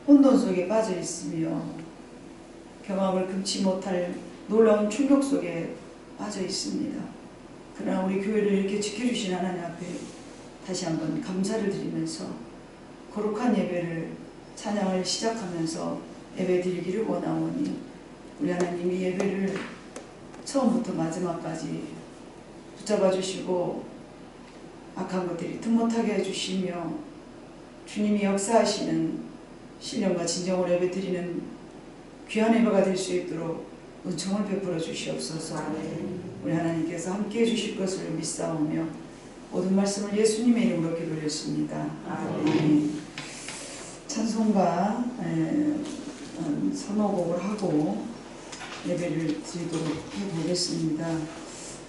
혼돈 속에 빠져 있으며 경험을 금치 못할 놀라운 충격 속에 빠져 있습니다. 그러나 우리 교회를 이렇게 지켜주신 하나님 앞에 다시 한번 감사를 드리면서 거룩한 예배를, 찬양을 시작하면서 예배 드리기를 원하오니 우리 하나님이 예배를 처음부터 마지막까지 붙잡아 주시고 악한 것들이 틈 못하게 해주시며 주님이 역사하시는 신령과 진정으로 예배 드리는 귀한 예배가 될 수 있도록 은총을 베풀어 주시옵소서. 우리 하나님께서 함께 해주실 것을 믿사오며 모든 말씀을 예수님의 이름으로 기도했습니다. 아멘. 찬송가 선호곡을 하고 예배를 드리도록 해보겠습니다.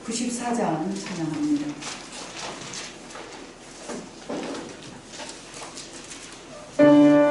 94장 찬양합니다. Oh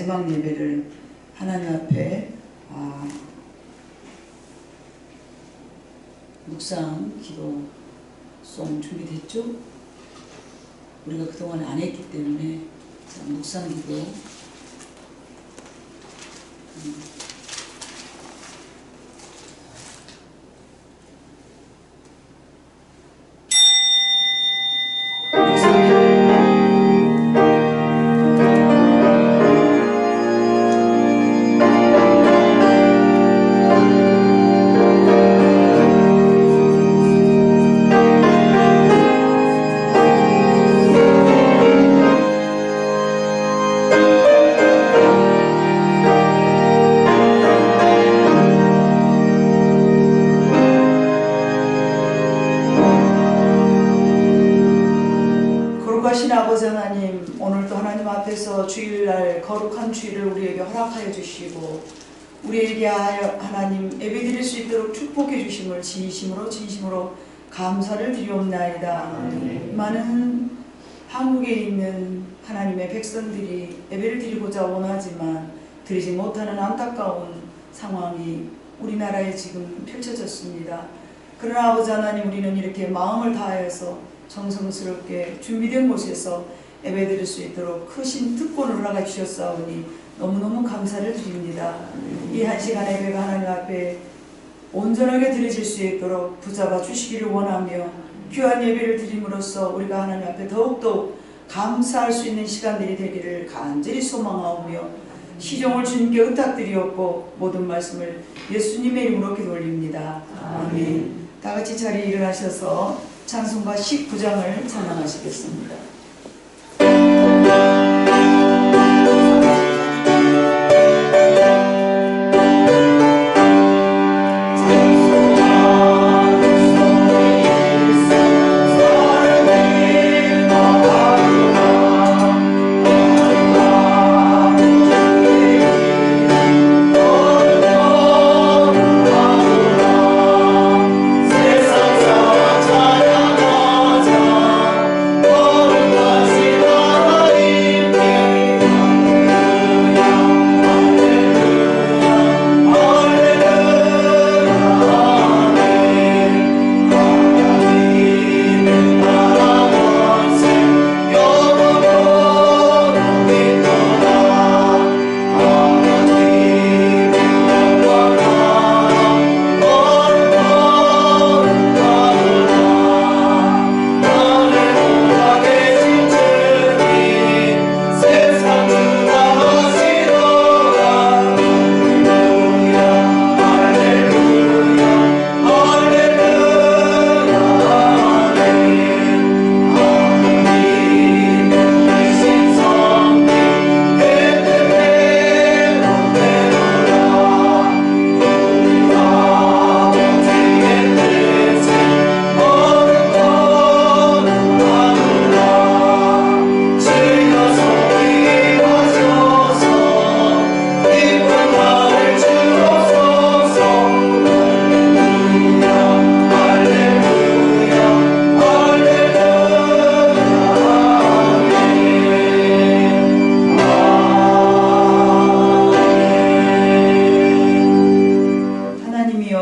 마지막 예배를 하나님 앞에 묵상 기도송 준비됐죠? 우리가 그동안 안 했기 때문에 묵상 기도 거룩하신 아버지 하나님, 오늘도 하나님 앞에서 주일날 거룩한 주일을 우리에게 허락하여 주시고 우리에게 하나님 예배드릴 수 있도록 축복해 주심을 진심으로 감사를 드리옵나이다. 많은 한국에 있는 하나님의 백성들이 예배를 드리고자 원하지만 드리지 못하는 안타까운 상황이 우리나라에 지금 펼쳐졌습니다. 그러나 아버지 하나님, 우리는 이렇게 마음을 다하여서 정성스럽게 준비된 곳에서 예배드릴 수 있도록 크신 특권을 허락해 주셨사오니 너무너무 감사를 드립니다. 이 한 시간 예배가 하나님 앞에 온전하게 드려질 수 있도록 붙잡아 주시기를 원하며 귀한 예배를 드림으로써 우리가 하나님 앞에 더욱더 감사할 수 있는 시간들이 되기를 간절히 소망하오며 시종을 주님께 의탁드리옵고 모든 말씀을 예수님의 이름으로 기도올립니다. 아멘. 다같이 자리에 일어나셔서 찬송가 19장을 찬양하시겠습니다.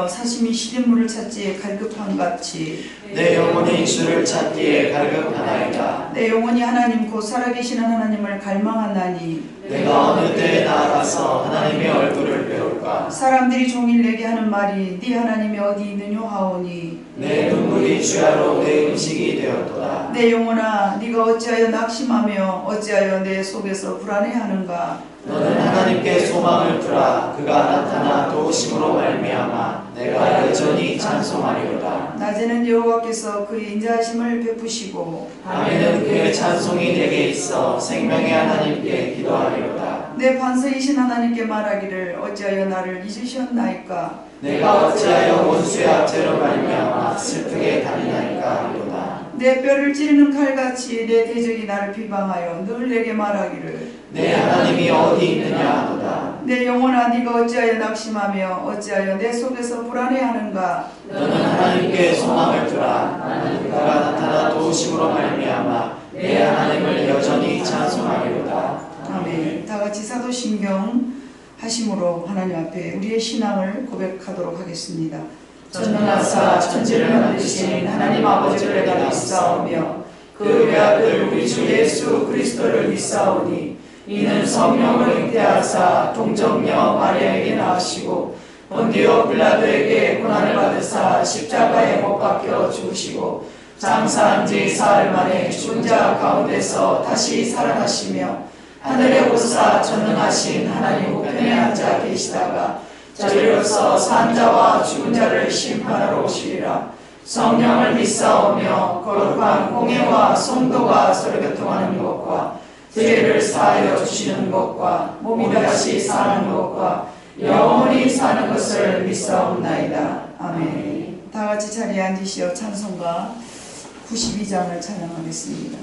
사심이 시냇물을 찾기에 갈급함같이 내 영혼이 주를 찾기에 갈급하나이다. 내 영혼이 하나님 곧 살아계시는 하나님을 갈망하나니 내가 어느 때에 나아가서 하나님의 얼굴을 배울까. 사람들이 종일 내게 하는 말이 네 하나님이 어디 있느냐 하오니 내 눈물이 주야로 내 음식이 되었도다. 내 영혼아 네가 어찌하여 낙심하며 어찌하여 내 속에서 불안해하는가. 너는 하나님께 소망을 두라. 그가 나타나 도우심으로 말미암아 내가 여전히 찬송하리로다. 낮에는 여호와께서 그의 인자하심을 베푸시고 밤에는 그의 찬송이 내게 있어 생명의 하나님께 기도하리로다. 내 반석이신 하나님께 말하기를 어찌하여 나를 잊으셨나이까. 내가 어찌하여 원수의 압제로 말미암아 슬프게 다니나이까 하리로다. 내 뼈를 찌르는 칼같이 내 대적이 나를 비방하여 늘 내게 말하기를 내 하나님이 어디 있느냐 하도다. 내 영혼아 네가 어찌하여 낙심하며 어찌하여 내 속에서 불안해하는가. 너는 하나님께 소망을 두라. 그가 나타나 도우심으로 말미암아 내 하나님을 여전히 찬송하리로다. 아멘. 다 같이 사도신경 하심으로 하나님 앞에 우리의 신앙을 고백하도록 하겠습니다. 전능하사 천지를 만드신 하나님 아버지를 내가 믿사오며 그 외아들 우리 주 예수 그리스도를 믿사오니 이는 성령을 잉태하사 동정녀 마리아에게 낳으시고 본디오 빌라도에게 고난을 받으사 십자가에 못 박혀 죽으시고 장사한 지 사흘 만에 죽은 자 가운데서 다시 살아나시며 하늘에 오사 전능하신 하나님 우편에 앉아 계시다가 저리로서 산 자와 죽은 자를 심판하러 오시리라. 성령을 믿사오며 거룩한 공예와 성도가 서로 교통하는 것과 죄를 사하여 주시는 것과 몸이 다시 사는 것과 영원히 사는 것을 믿사옵나이다. 아멘. 다 같이 자리에 앉으시어 찬송가 92장을 찬양하겠습니다.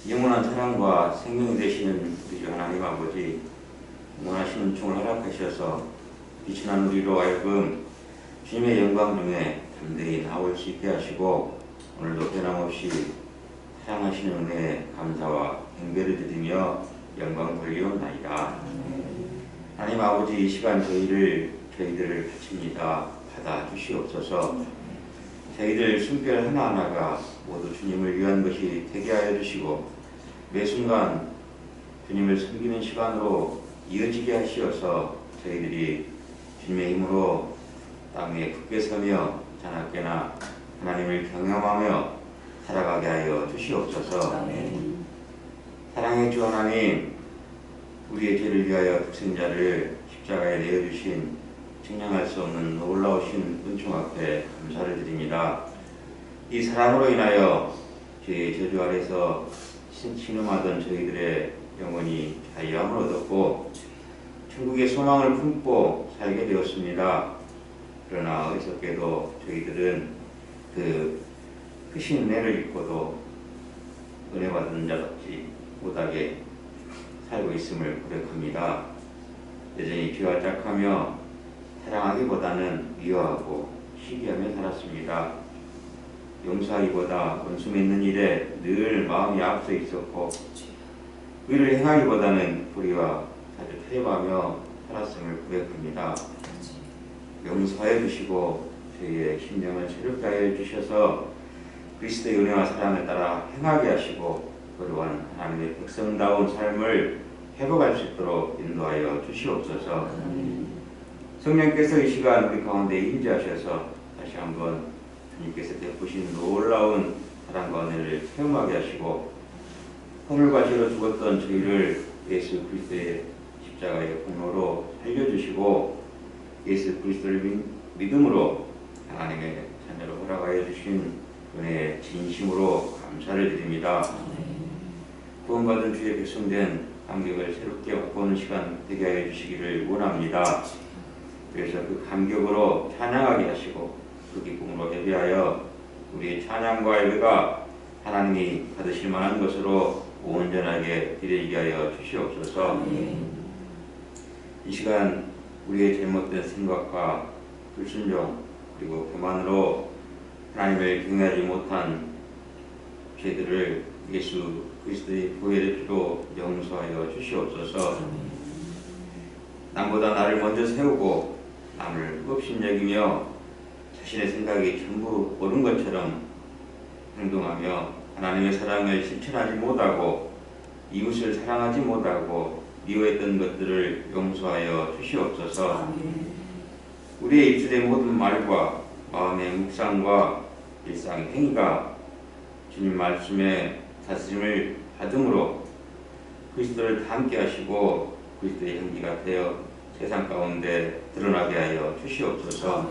영원한 사랑과 생명이 되시는 우리 주 하나님 아버지, 원하시는 총을 허락하셔서 비천한 우리로 하여금 주님의 영광 중에 담대히 나올 수 있게 하시고 오늘도 변함없이 사랑하시는 은혜에 감사와 경배를 드리며 영광 돌리옵나이다. 하나님 아버지, 이 시간 저희들을 바칩니다. 받아주시옵소서. 저희들 순별 하나하나가 모두 주님을 위한 것이 되게 하여 주시고 매 순간 주님을 섬기는 시간으로 이어지게 하시어서 저희들이 주님의 힘으로 땅 위에 굳게 서며 자나깨나 하나님을 경험하며 살아가게 하여 주시옵소서. 사랑의 주 하나님, 우리의 죄를 위하여 독생자를 십자가에 내어주신 측량할 수 없는 놀라우신 은총 앞에 감사를 드립니다. 이 사랑으로 인하여 죄의 저주 아래서 신음하던 저희들의 영혼이 자유함을 얻었고 천국의 소망을 품고 살게 되었습니다. 그러나 어리석게도 저희들은 그 크신 은혜를 입고도 은혜 받은 자답지 못하게 살고 있음을 고백합니다. 여전히 죄와 짝하며 사랑하기보다는 미워하고 시기하며 살았습니다. 용서하기보다 원수 맺는 일에 늘 마음이 앞서 있었고 의를 행하기보다는 불의와 자주 타협하며 살았음을 고백합니다. 용서해 주시고 저희의 심령을 새롭게 하여 주셔서 그리스도의 은혜와 사랑을 따라 행하게 하시고 거룩한 하나님의 백성다운 삶을 회복할 수 있도록 인도하여 주시옵소서. 성령께서 이 시간 우리 가운데 임재하셔서 다시 한번 주님께서 베푸신 놀라운 사랑과 은혜를 체험하게 하시고 허물과 죄로 죽었던 저희를 예수 그리스도의 십자가의 공로로 살려주시고 예수 그리스도를 믿음으로 하나님의 자녀로 허락하여 주신 은혜에 진심으로 감사를 드립니다. 구원받은 주의 백성된 감격을 새롭게 바꾸는 시간 되게 하여 주시기를 원합니다. 그래서 그 감격으로 찬양하게 하시고 그 기쁨으로 예배하여 우리의 찬양과 예배가 하나님이 받으실 만한 것으로 온전하게 드리게 하여 주시옵소서. 이 시간 우리의 잘못된 생각과 불순종 그리고 교만으로 하나님을 경외하지 못한 죄들을 예수 그리스도의 보혈의 피로 용서하여 주시옵소서. 남보다 나를 먼저 세우고 남을 흑심여기며 자신의 생각이 전부 옳은 것처럼 행동하며 하나님의 사랑을 실천하지 못하고 이웃을 사랑하지 못하고 미워했던 것들을 용서하여 주시옵소서. 우리의 입술의 모든 말과 마음의 묵상과 일상 행위가 주님 말씀에 다스림을 받음으로 그리스도를 함께 하시고 그리스도의 향기가 되어 세상 가운데 드러나게 하여 주시옵소서.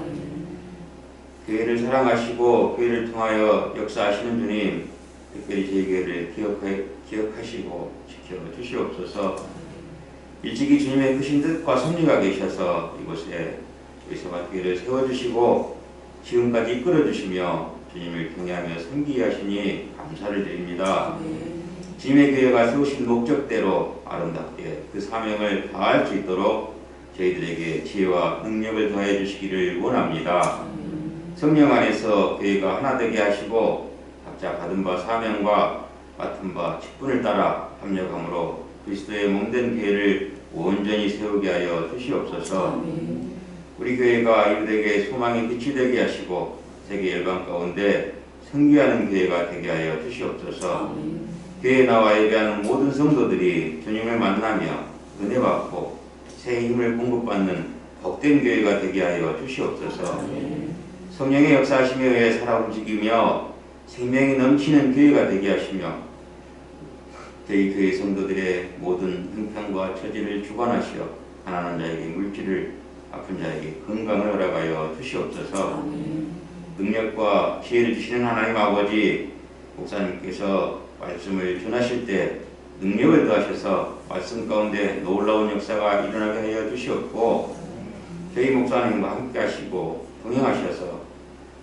교회를 사랑하시고 교회를 통하여 역사하시는 주님, 특별히 저희 교회를 기억하시고 지켜주시옵소서. 일찍이 주님의 크신 뜻과 섭리가 계셔서 이곳에 저희서가 교회를 세워주시고 지금까지 이끌어주시며 주님을 경외하며 섬기게 하시니 감사를 드립니다. 주님의 교회가 세우신 목적대로 아름답게 그 사명을 다할 수 있도록 저희들에게 지혜와 능력을 더해 주시기를 원합니다. 성령 안에서 교회가 하나 되게 하시고 각자 받은 바 사명과 맡은 바 직분을 따라 합력함으로 그리스도의 몸된 교회를 온전히 세우게 하여 주시옵소서. 우리 교회가 이웃에게 소망의 빛이 되게 하시고 세계 열방 가운데 선교하는 교회가 되게 하여 주시옵소서. 교회에 나와 예배하는 모든 성도들이 주님을 만나며 은혜 받고 새 힘을 공급받는 복된 교회가 되게 하여 주시옵소서. 성령의 역사하심에 의해 살아 움직이며 생명이 넘치는 교회가 되게 하시며 저희 교회 성도들의 모든 형편과 처지를 주관하시어 가난한 자에게 물질을, 아픈 자에게 건강을 허락하여 주시옵소서. 능력과 지혜를 주시는 하나님 아버지, 목사님께서 말씀을 전하실 때 능력을 더하셔서 말씀 가운데 놀라운 역사가 일어나게 하여 주시옵고 저희 목사님과 함께 하시고 동행하셔서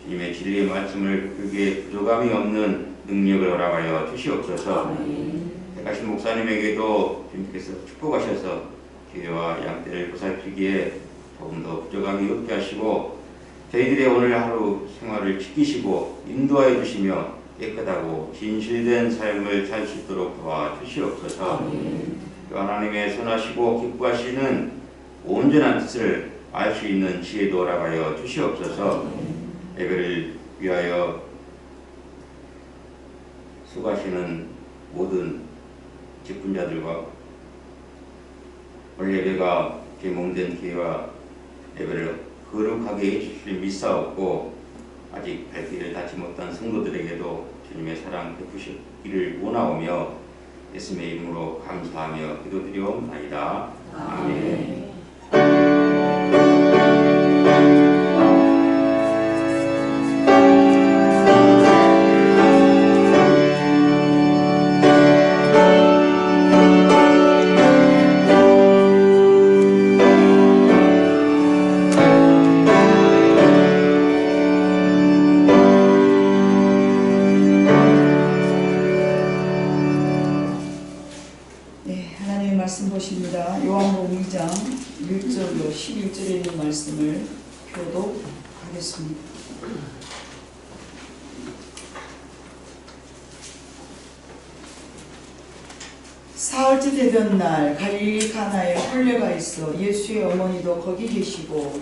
주님의 진리의 말씀을 그게 부족함이 없는 능력을 허락하여 주시옵소서. 택하신 목사님에게도 주님께서 축복하셔서 교회와 양떼를 보살피기에 조금 더 부족함이 없게 하시고 저희들의 오늘 하루 생활을 지키시고 인도하여 주시며 깨끗하고 진실된 삶을 살 수 있도록 도와주시옵소서. 그 하나님의 선하시고 기뻐하시는 온전한 뜻을 알 수 있는 지혜도 허락하여 주시옵소서. 예배를 위하여 수고하시는 모든 직분자들과 오늘 예배가 개몽된 기회와 예배를 거룩하게 해주실 믿사옵고 아직 발길을 닿지 못한 성도들에게도 주님의 사랑 베푸시기를 원하오며 예수님의 이름으로 감사하며 기도드리옵나이다. 아멘. 말씀 보십니다. 요한복음 2장 1절로 11절에 있는 말씀을 교독하겠습니다. 사흘째 되던 날 갈릴리 가나에 혼례가 있어 예수의 어머니도 거기 계시고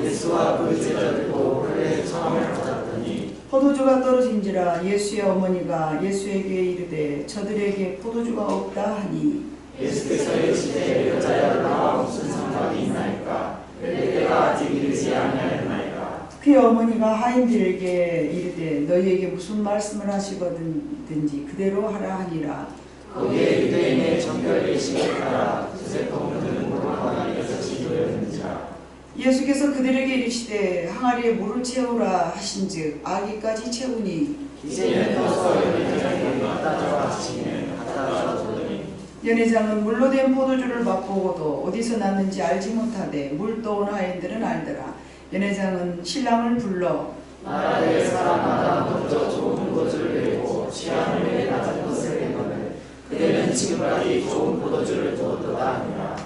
예수와 그 제자들도 혼례의 처음을 찾았더니 포도주가 떨어진지라 예수의 어머니가 예수에게 이르되 저들에게 포도주가 없다 하니 예수께서 이르시되 여자여 나와 무슨 상관이 있나이까 내 때가 아직 이르지 아니하였나이까. 그의 어머니가 하인들에게 이르되 너희에게 무슨 말씀을 하시거든지 그대로 하라 하니라. 거기에 유대인의 정결 예식에 따라 두세 포도는 물을 이어서 지도였는지라. 예수께서 그들에게 이르시되 항아리에 물을 채우라 하신즉 아기까지 채우니 이제는 떠서 연회장에게 갖다 줘 하시니 갖다 줬더니 연회장은 물로 된 포도주를 맛보고도 어디서 났는지 알지 못하되 물 떠온 하인들은 알더라. 연회장은 신랑을 불러 나라의 사람마다 먼저 좋은 포도주를 내고 취한 후에 낮은 것을 내거늘 그대는 지금까지 좋은 포도주를 두었도다 하니라.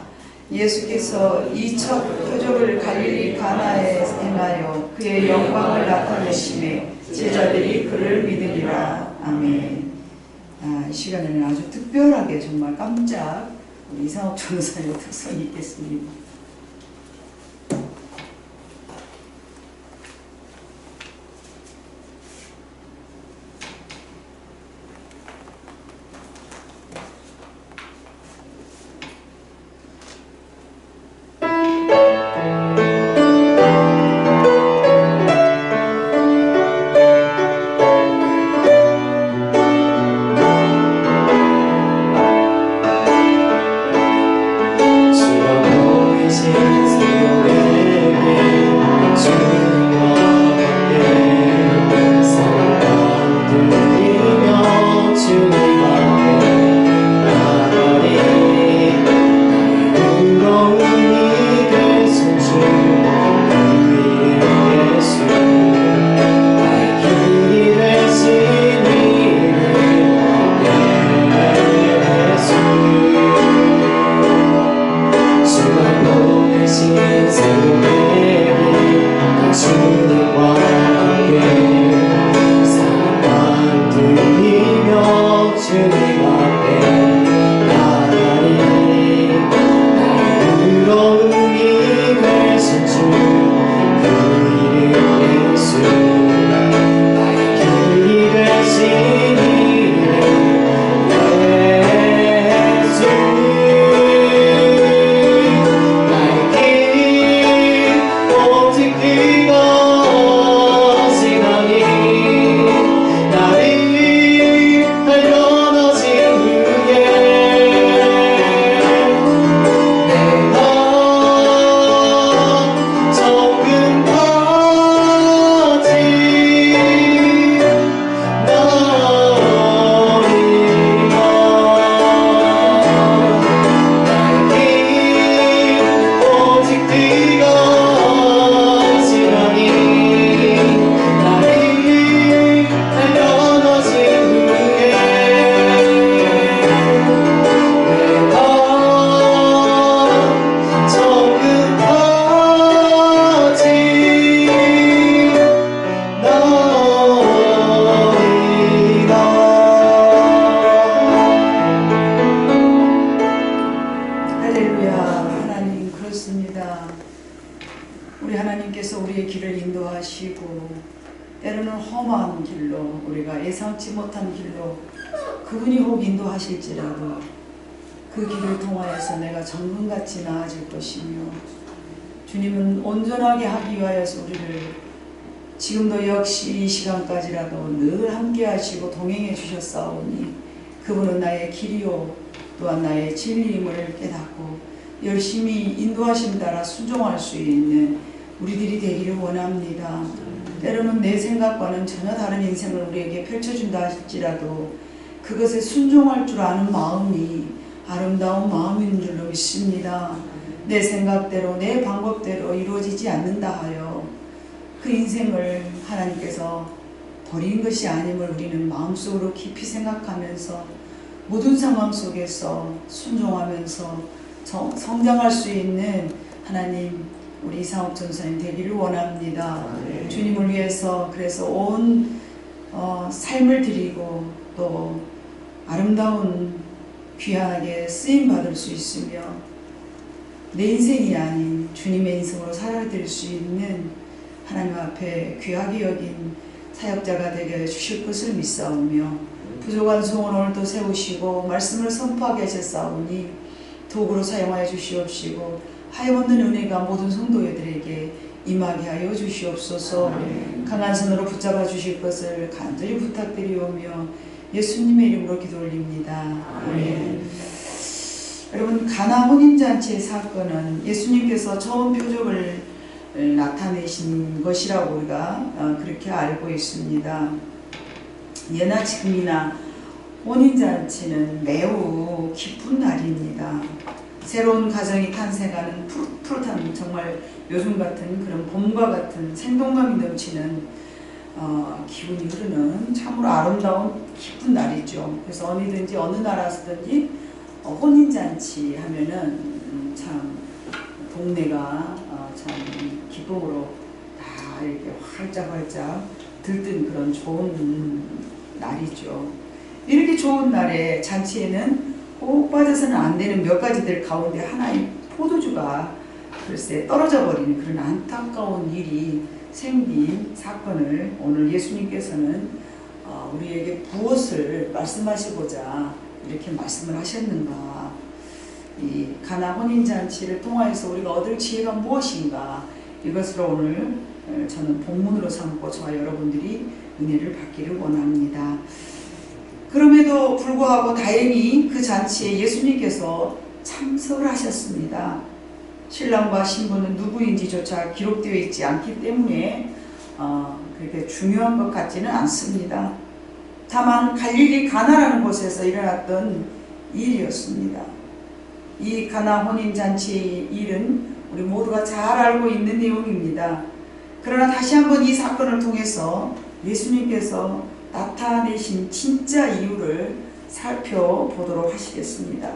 예수께서 이 첫 표적을 갈릴리 가나에 행하여 그의 영광을 나타내시매 제자들이 그를 믿으리라. 아멘. 이 시간에는 아주 특별하게 정말 깜짝 우리 이상옥 전도사의 특성이 있겠습니다. 우리 하나님께서 우리의 길을 인도하시고 때로는 험한 길로 우리가 예상치 못한 길로 그분이 혹 인도하실지라도 그 길을 통하여서 내가 정금같이 나아질 것이며 주님은 온전하게 하기 위하여서 우리를 지금도 역시 이 시간까지라도 늘 함께 하시고 동행해 주셨사오니 그분은 나의 길이요 또한 나의 진리임을 깨닫고 열심히 인도하심 따라 순종할 수 있는 우리들이 되기를 원합니다. 때로는 내 생각과는 전혀 다른 인생을 우리에게 펼쳐준다 할지라도 그것에 순종할 줄 아는 마음이 아름다운 마음인 줄로 믿습니다. 내 생각대로 내 방법대로 이루어지지 않는다 하여 그 인생을 하나님께서 버린 것이 아님을 우리는 마음속으로 깊이 생각하면서 모든 상황 속에서 순종하면서 성장할 수 있는 하나님 우리 이상욱 전사님 되기를 원합니다. 주님을 위해서 그래서 온 삶을 드리고 또 아름다운 귀하게 쓰임받을 수 있으며 내 인생이 아닌 주님의 인생으로 살아드릴 수 있는 하나님 앞에 귀하게 여긴 사역자가 되게 주실 것을 믿사오며 부족한 소원 오늘도 세우시고 말씀을 선포하게 하셨사오니 도구로 사용하여 주시옵시고 하염없는 은혜가 모든 성도들에게 임하게 하여 주시옵소서. 강한 손으로 붙잡아 주실 것을 간절히 부탁드리오며 예수님의 이름으로 기도 올립니다. 아멘. 여러분 가나 혼인잔치의 사건은 예수님께서 처음 표적을 나타내신 것이라고 우리가 그렇게 알고 있습니다. 예나 지금이나 혼인잔치는 매우 기쁜 날입니다. 새로운 가정이 탄생하는 푸릇한 정말 요즘 같은 그런 봄과 같은 생동감이 넘치는 기분이 흐르는 참으로 아름다운 기쁜 날이죠. 그래서 어디든지 어느 나라에서든지 혼인잔치 하면은 참 동네가 참 기쁨으로 다 이렇게 활짝활짝 들뜬 그런 좋은 날이죠. 이렇게 좋은 날에 잔치에는 꼭 빠져서는 안 되는 몇 가지들 가운데 하나의 포도주가 글쎄 떨어져 버리는 그런 안타까운 일이 생긴 사건을 오늘 예수님께서는 우리에게 무엇을 말씀하시고자 이렇게 말씀을 하셨는가. 이 가나 혼인잔치를 통하여서 우리가 얻을 지혜가 무엇인가, 이것으로 오늘 저는 본문으로 삼고 저와 여러분들이 은혜를 받기를 원합니다. 그럼에도 불구하고 다행히 그 잔치에 예수님께서 참석을 하셨습니다. 신랑과 신부는 누구인지조차 기록되어 있지 않기 때문에 그렇게 중요한 것 같지는 않습니다. 다만 갈릴리 가나라는 곳에서 일어났던 일이었습니다. 이 가나 혼인잔치의 일은 우리 모두가 잘 알고 있는 내용입니다. 그러나 다시 한번 이 사건을 통해서 예수님께서 나타내신 진짜 이유를 살펴보도록 하시겠습니다.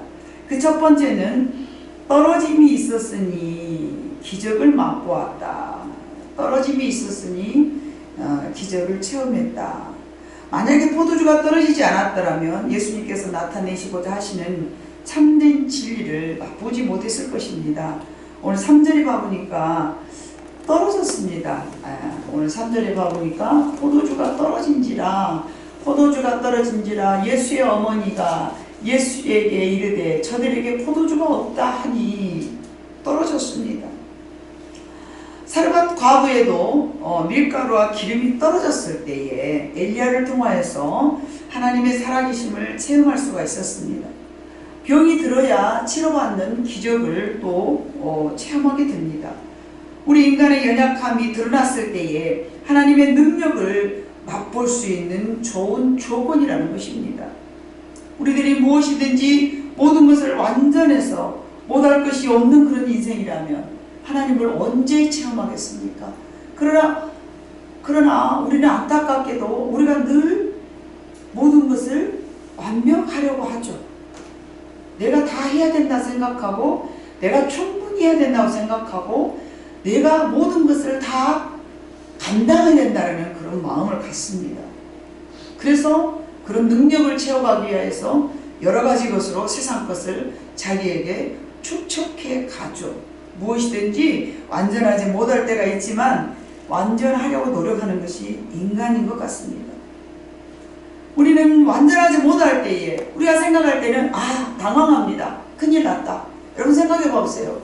그 첫 번째는 떨어짐이 있었으니 기적을 맛보았다. 떨어짐이 있었으니 기적을 체험했다. 만약에 포도주가 떨어지지 않았더라면 예수님께서 나타내시고자 하시는 참된 진리를 맛보지 못했을 것입니다. 오늘 3절에 봐보니까 떨어졌습니다. 오늘 3절에 봐보니까 포도주가 떨어진지라 예수의 어머니가 예수에게 이르되 저들에게 포도주가 없다 하니 떨어졌습니다. 사르밧 과부에도 밀가루와 기름이 떨어졌을 때에 엘리야를 통하여서 하나님의 살아계심을 체험할 수가 있었습니다. 병이 들어야 치료받는 기적을 또 체험하게 됩니다. 우리 인간의 연약함이 드러났을 때에 하나님의 능력을 맛볼 수 있는 좋은 조건이라는 것입니다. 우리들이 무엇이든지 모든 것을 완전해서 못할 것이 없는 그런 인생이라면 하나님을 언제 체험하겠습니까? 그러나 우리는 안타깝게도 우리가 늘 모든 것을 완벽하려고 하죠. 내가 다 해야 된다 생각하고 내가 충분히 해야 된다고 생각하고 내가 모든 것을 다 감당해야 된다는 그런 마음을 갖습니다. 그래서 그런 능력을 채워가기 위해서 여러 가지 것으로 세상 것을 자기에게 축적해 가죠. 무엇이든지 완전하지 못할 때가 있지만 완전하려고 노력하는 것이 인간인 것 같습니다. 우리는 완전하지 못할 때에 우리가 생각할 때는 당황합니다. 큰일 났다. 여러분 생각해 보세요.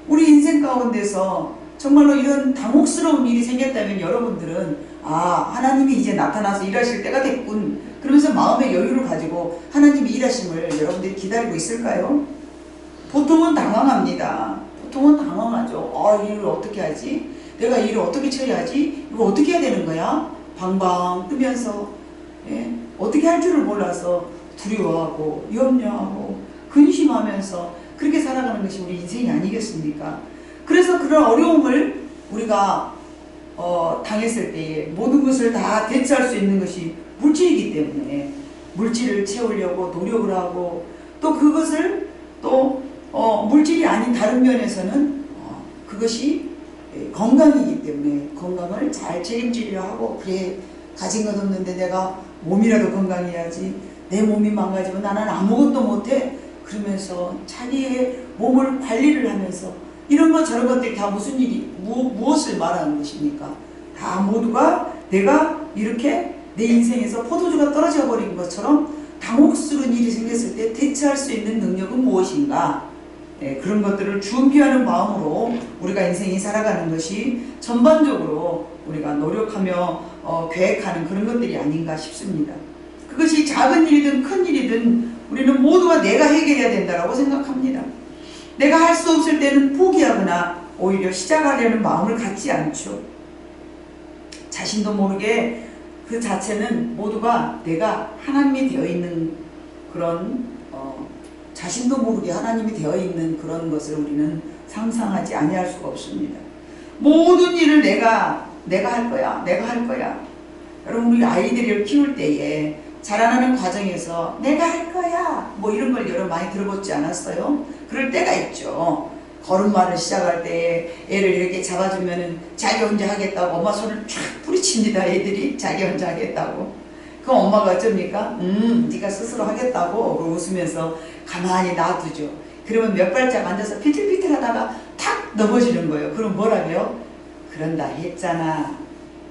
우리 인생 가운데서 정말로 이런 당혹스러운 일이 생겼다면 여러분들은 하나님이 이제 나타나서 일하실 때가 됐군 그러면서 마음의 여유를 가지고 하나님이 일하심을 여러분들이 기다리고 있을까요? 보통은 당황합니다. 보통은 당황하죠. 이 일을 어떻게 하지? 내가 이 일을 어떻게 처리하지? 이거 어떻게 해야 되는 거야? 방방 뜨면서 어떻게 할 줄을 몰라서 두려워하고 염려하고 근심하면서 그렇게 살아가는 것이 우리 인생이 아니겠습니까? 그래서 그런 어려움을 우리가 당했을 때에 모든 것을 다 대처할 수 있는 것이 물질이기 때문에 물질을 채우려고 노력을 하고 또 그것을 또 물질이 아닌 다른 면에서는 그것이 건강이기 때문에 건강을 잘 책임지려 하고 그래 가진 것 없는데 내가 몸이라도 건강해야지 내 몸이 망가지면 나는 아무것도 못해 그러면서 자기의 몸을 관리를 하면서 이런 것 저런 것들이 다 무슨 일이 무엇을 말하는 것입니까? 다 모두가 내가 이렇게 내 인생에서 포도주가 떨어져 버린 것처럼 당혹스러운 일이 생겼을 때 대처할 수 있는 능력은 무엇인가? 그런 것들을 준비하는 마음으로 우리가 인생이 살아가는 것이 전반적으로 우리가 노력하며 계획하는 그런 것들이 아닌가 싶습니다. 그것이 작은 일이든 큰 일이든 우리는 모두가 내가 해결해야 된다고 생각합니다. 내가 할 수 없을 때는 포기하거나 오히려 시작하려는 마음을 갖지 않죠. 자신도 모르게 그 자체는 모두가 내가 하나님이 되어 있는 그런 자신도 모르게 하나님이 되어 있는 그런 것을 우리는 상상하지 아니할 수가 없습니다. 모든 일을 내가 할 거야. 내가 할 거야. 여러분 우리 아이들을 키울 때에 자라나는 과정에서 내가 할 거야 뭐 이런 걸 여러분 많이 들어보지 않았어요? 그럴 때가 있죠. 걸음마를 시작할 때 애를 이렇게 잡아주면은 자기 혼자 하겠다고 엄마 손을 쫙 뿌리칩니다. 애들이 자기 혼자 하겠다고. 그럼 엄마가 어쩝니까? 네가 스스로 하겠다고 웃으면서 가만히 놔두죠. 그러면 몇 발짝 앉아서 피틀피틀 하다가 탁 넘어지는 거예요. 그럼 뭐라고요? 그런다 했잖아.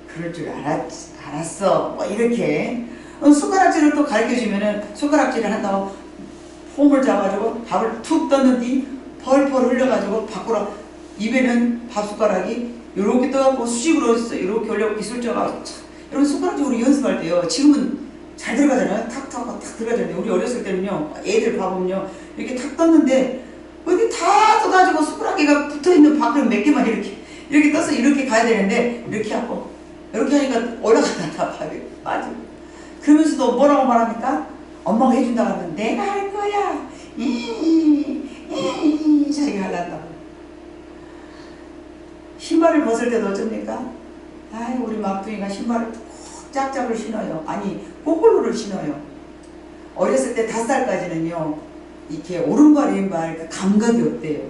그럴 줄 알았어. 뭐 이렇게 손가락질을 또 가르쳐주면은 손가락질을 한다고 폼을 잡아주고 밥을 툭 떴는데 펄펄 흘려가지고 밖으로 입에는 밥숟가락이 이렇게 떠갖고 수직으로 이렇게 올려고 기술자가 여러분 손가락질로 연습할 때요. 지금은 잘 들어가잖아요. 탁 들어가잖아요. 우리 어렸을 때는요. 애들 봐보면요. 이렇게 탁 떴는데 어디 다 떠가지고 손가락이가 붙어있는 밥을 몇 개만 이렇게 떠서 이렇게 가야 되는데 이렇게 하고 이렇게 하니까 올라가다가 밥이 빠지고 그러면서도 뭐라고 말합니까? 엄마가 해준다고 하면 내가 할 거야. 자기가 하려고. 신발을 벗을 때도 어쩝니까? 우리 막둥이가 신발을 꼭 짝짝을 신어요. 아니 거꾸로를 신어요. 어렸을 때 5살까지는요. 이렇게 오른발 왼발 감각이 없대요.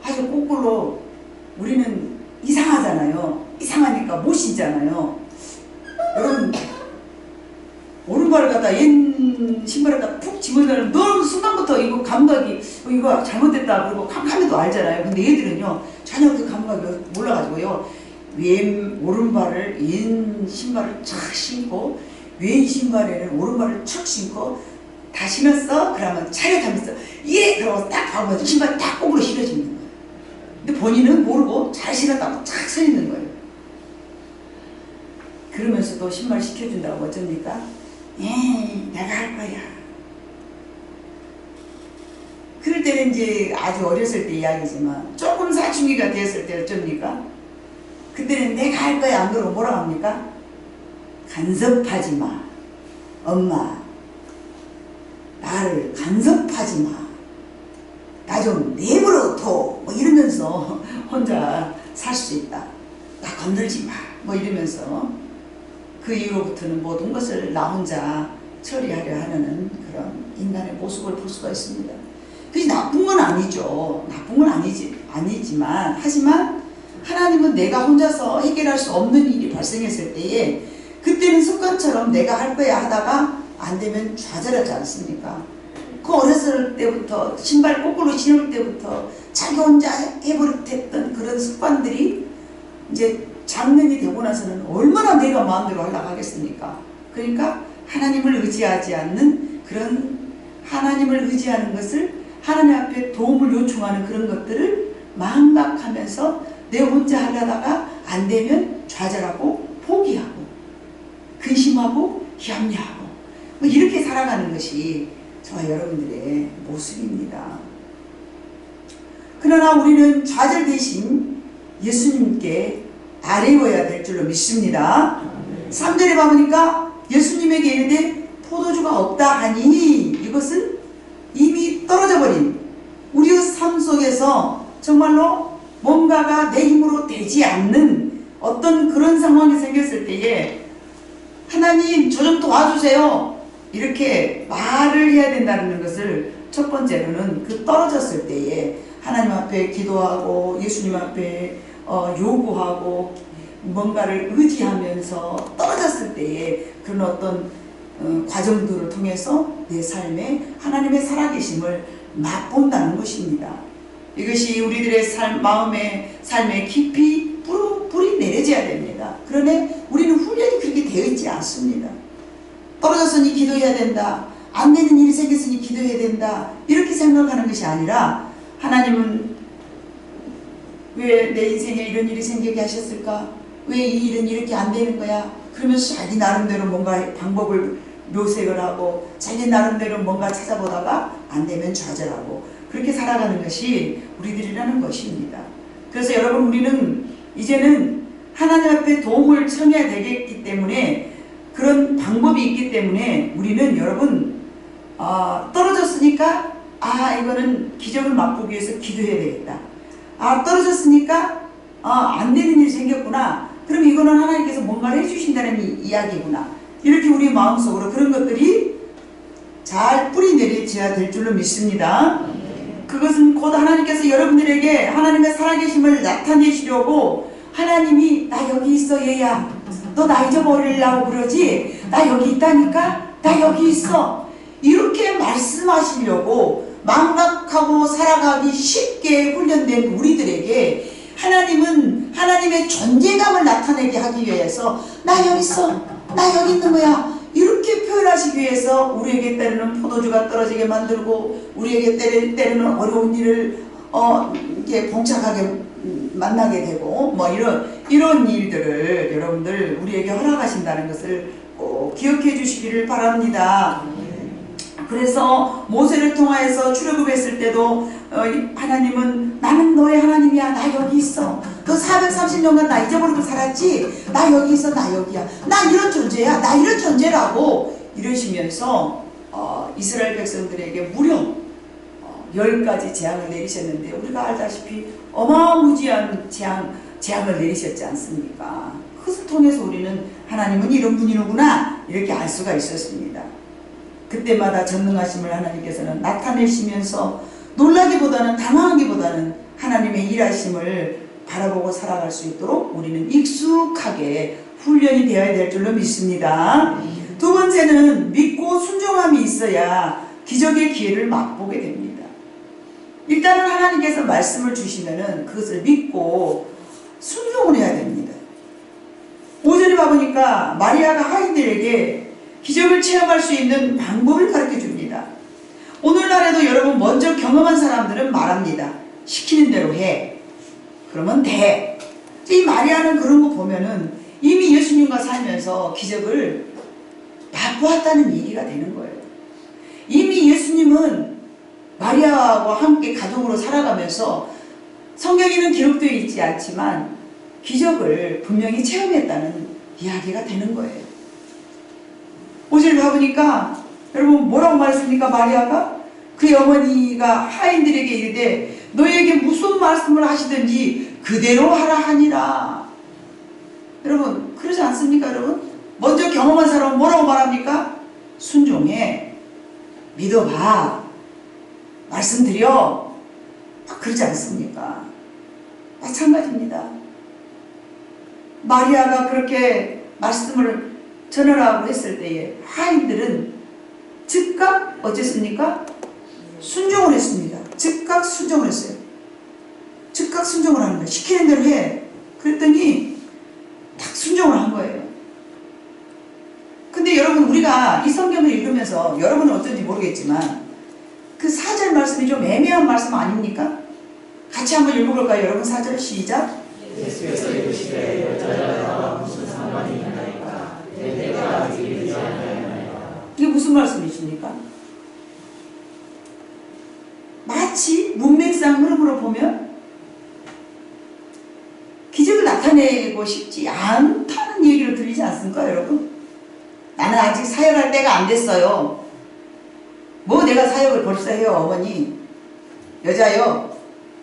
아주 거꾸로 우리는 이상하잖아요. 이상하니까 못 신잖아요. 여러분 오른발을 갖다 옛 신발을 갖다 푹 집어넣으면 너무 순간부터 이거 감각이 이거 잘못됐다 그러고 캄캄해도 알잖아요. 근데 얘들은요 전혀 그 감각이 몰라가지고요 오른발을 왼 신발을 착 신고 왼 신발에는 오른발을 척 신고 다 신었어? 그러면 차렷하면서 예! 그러고 딱 봐보면 신발이 딱 거꾸로 신어지는 거예요. 근데 본인은 모르고 잘 신었다고 착 서 있는 거예요. 그러면서도 신발 시켜준다고 어쩝니까? 내가 할 거야. 그럴 때는 이제 아주 어렸을 때 이야기지만 조금 사춘기가 됐을 때 어쩝니까? 그때는 내가 할 거야 안 그러고 뭐라고 합니까? 간섭하지 마. 엄마 나를 간섭하지 마. 나 좀 내버려 둬. 뭐 이러면서 혼자 살 수 있다. 나 건들지 마. 뭐 이러면서 그 이후로부터는 모든 것을 나 혼자 처리하려 하는 그런 인간의 모습을 볼 수가 있습니다. 그게 나쁜 건 아니죠. 나쁜 건 아니지만 하지만 하나님은 내가 혼자서 해결할 수 없는 일이 발생했을 때에 그때는 습관처럼 내가 할 거야 하다가 안 되면 좌절하지 않습니까? 그 어렸을 때부터 신발 거꾸로 신을 때부터 자기 혼자 해버릇했던 그런 습관들이 이제 장년이 되고 나서는 얼마나 내가 마음대로 하려고 하겠습니까? 그러니까 하나님을 의지하지 않는 그런 하나님을 의지하는 것을, 하나님 앞에 도움을 요청하는 그런 것들을 망각하면서 내 혼자 하려다가 안 되면 좌절하고 포기하고 근심하고 염려하고 뭐 이렇게 살아가는 것이 저와 여러분들의 모습입니다. 그러나 우리는 좌절 대신 예수님께 아뢰어야 될 줄로 믿습니다. 3절에 보니까 예수님에게 이르되 포도주가 없다 하니, 이것은 이미 떨어져 버린 우리의 삶 속에서 정말로 뭔가가 내 힘으로 되지 않는 어떤 그런 상황이 생겼을 때에 하나님 저 좀 도와주세요 이렇게 말을 해야 된다는 것을 첫 번째로는 그 떨어졌을 때에 하나님 앞에 기도하고 예수님 앞에 요구하고 뭔가를 의지하면서 떨어졌을 때에 그런 어떤 과정들을 통해서 내 삶에 하나님의 살아계심을 맛본다는 것입니다. 이것이 우리들의 삶에 깊이 뿌리 내려져야 됩니다. 그런데 우리는 훈련이 그렇게 되어 있지 않습니다. 떨어졌으니 기도해야 된다, 안 되는 일이 생겼으니 기도해야 된다, 이렇게 생각하는 것이 아니라 하나님은 왜 내 인생에 이런 일이 생기게 하셨을까? 왜 이 일은 이렇게 안 되는 거야? 그러면서 자기 나름대로 뭔가 방법을 묘색을 하고 자기 나름대로 뭔가 찾아보다가 안 되면 좌절하고 그렇게 살아가는 것이 우리들이라는 것입니다. 그래서 여러분, 우리는 이제는 하나님 앞에 도움을 청해야 되겠기 때문에, 그런 방법이 있기 때문에 우리는 여러분 떨어졌으니까 이거는 기적을 맛보기 위해서 기도해야 되겠다. 떨어졌으니까 안 되는 일이 생겼구나. 그럼 이거는 하나님께서 뭔가를 해주신다는 이야기구나. 이렇게 우리 마음속으로 그런 것들이 잘 뿌리 내려져야 될 줄로 믿습니다. 그것은 곧 하나님께서 여러분들에게 하나님의 살아계심을 나타내시려고, 하나님이 나 여기 있어 얘야, 너 나 잊어버리려고 그러지? 나 여기 있다니까? 나 여기 있어. 이렇게 말씀하시려고 망각하고 살아가기 쉽게 훈련된 우리들에게 하나님은 하나님의 존재감을 나타내게 하기 위해서 나 여기 있어, 나 여기 있는 거야, 이렇게 표현하시기 위해서 우리에게 때로는 포도주가 떨어지게 만들고, 우리에게 때로는 어려운 일을 이렇게 봉착하게 만나게 되고, 뭐 이런 일들을 여러분들 우리에게 허락하신다는 것을 꼭 기억해 주시기를 바랍니다. 그래서 모세를 통하여서 출애굽했을 때도 하나님은 나는 너의 하나님이야, 나 여기 있어, 너 430년간 나 잊어버리고 살았지, 나 여기 있어, 나 여기야, 나 이런 존재야, 나 이런 존재라고 이러시면서 이스라엘 백성들에게 무려 10가지 재앙을 내리셨는데, 우리가 알다시피 어마무지한 재앙을 내리셨지 않습니까? 그것을 통해서 우리는 하나님은 이런 분이구나 이렇게 알 수가 있었습니다. 그때마다 전능하심을 하나님께서는 나타내시면서 놀라기보다는 당황하기보다는 하나님의 일하심을 바라보고 살아갈 수 있도록 우리는 익숙하게 훈련이 되어야 될 줄로 믿습니다. 두 번째는 믿고 순종함이 있어야 기적의 기회를 맛보게 됩니다. 일단은 하나님께서 말씀을 주시면은 그것을 믿고 순종을 해야 됩니다. 5절에 봐보니까 마리아가 하인들에게 기적을 체험할 수 있는 방법을 가르쳐 줍니다. 오늘날에도 여러분, 먼저 경험한 사람들은 말합니다. 시키는 대로 해, 그러면 돼. 이 마리아는 그런 거 보면은 이미 예수님과 살면서 기적을 맛보았다는 얘기가 되는 거예요. 이미 예수님은 마리아와 함께 가족으로 살아가면서 성경에는 기록되어 있지 않지만 기적을 분명히 체험했다는 이야기가 되는 거예요. 5절 가보니까 여러분 뭐라고 말했습니까? 마리아가 그의 어머니가 하인들에게 이르되 너희에게 무슨 말씀을 하시든지 그대로 하라 하니라. 여러분 그러지 않습니까? 여러분 먼저 경험한 사람은 뭐라고 말합니까? 순종해, 믿어봐, 말씀드려, 그러지 않습니까? 마찬가지입니다. 마리아가 그렇게 말씀을 전하라고 했을 때에 하인들은 즉각 어쨌습니까? 순종을 했습니다. 즉각 순종을 했어요. 즉각 순종을 하는 거예요. 시키는 대로 해. 그랬더니 딱 순종을 한 거예요. 근데 여러분 우리가 이 성경을 읽으면서 여러분은 어떤지 모르겠지만 4절 말씀이 좀 애매한 말씀 아닙니까? 같이 한번 읽어볼까요? 여러분 4절 시작. 예수께서 이르시되 여자야 나와 무슨 상관이 있나이까 내 때가 아직 이르지 아니하나이까. 이게 무슨 말씀이십니까? 마치 문맥상 흐름으로 보면 기적을 나타내고 싶지 않다는 얘기를 들리지 않습니까, 여러분? 나는 아직 사역할 때가 안 됐어요. 뭐 내가 사역을 벌써 해요, 어머니. 여자요.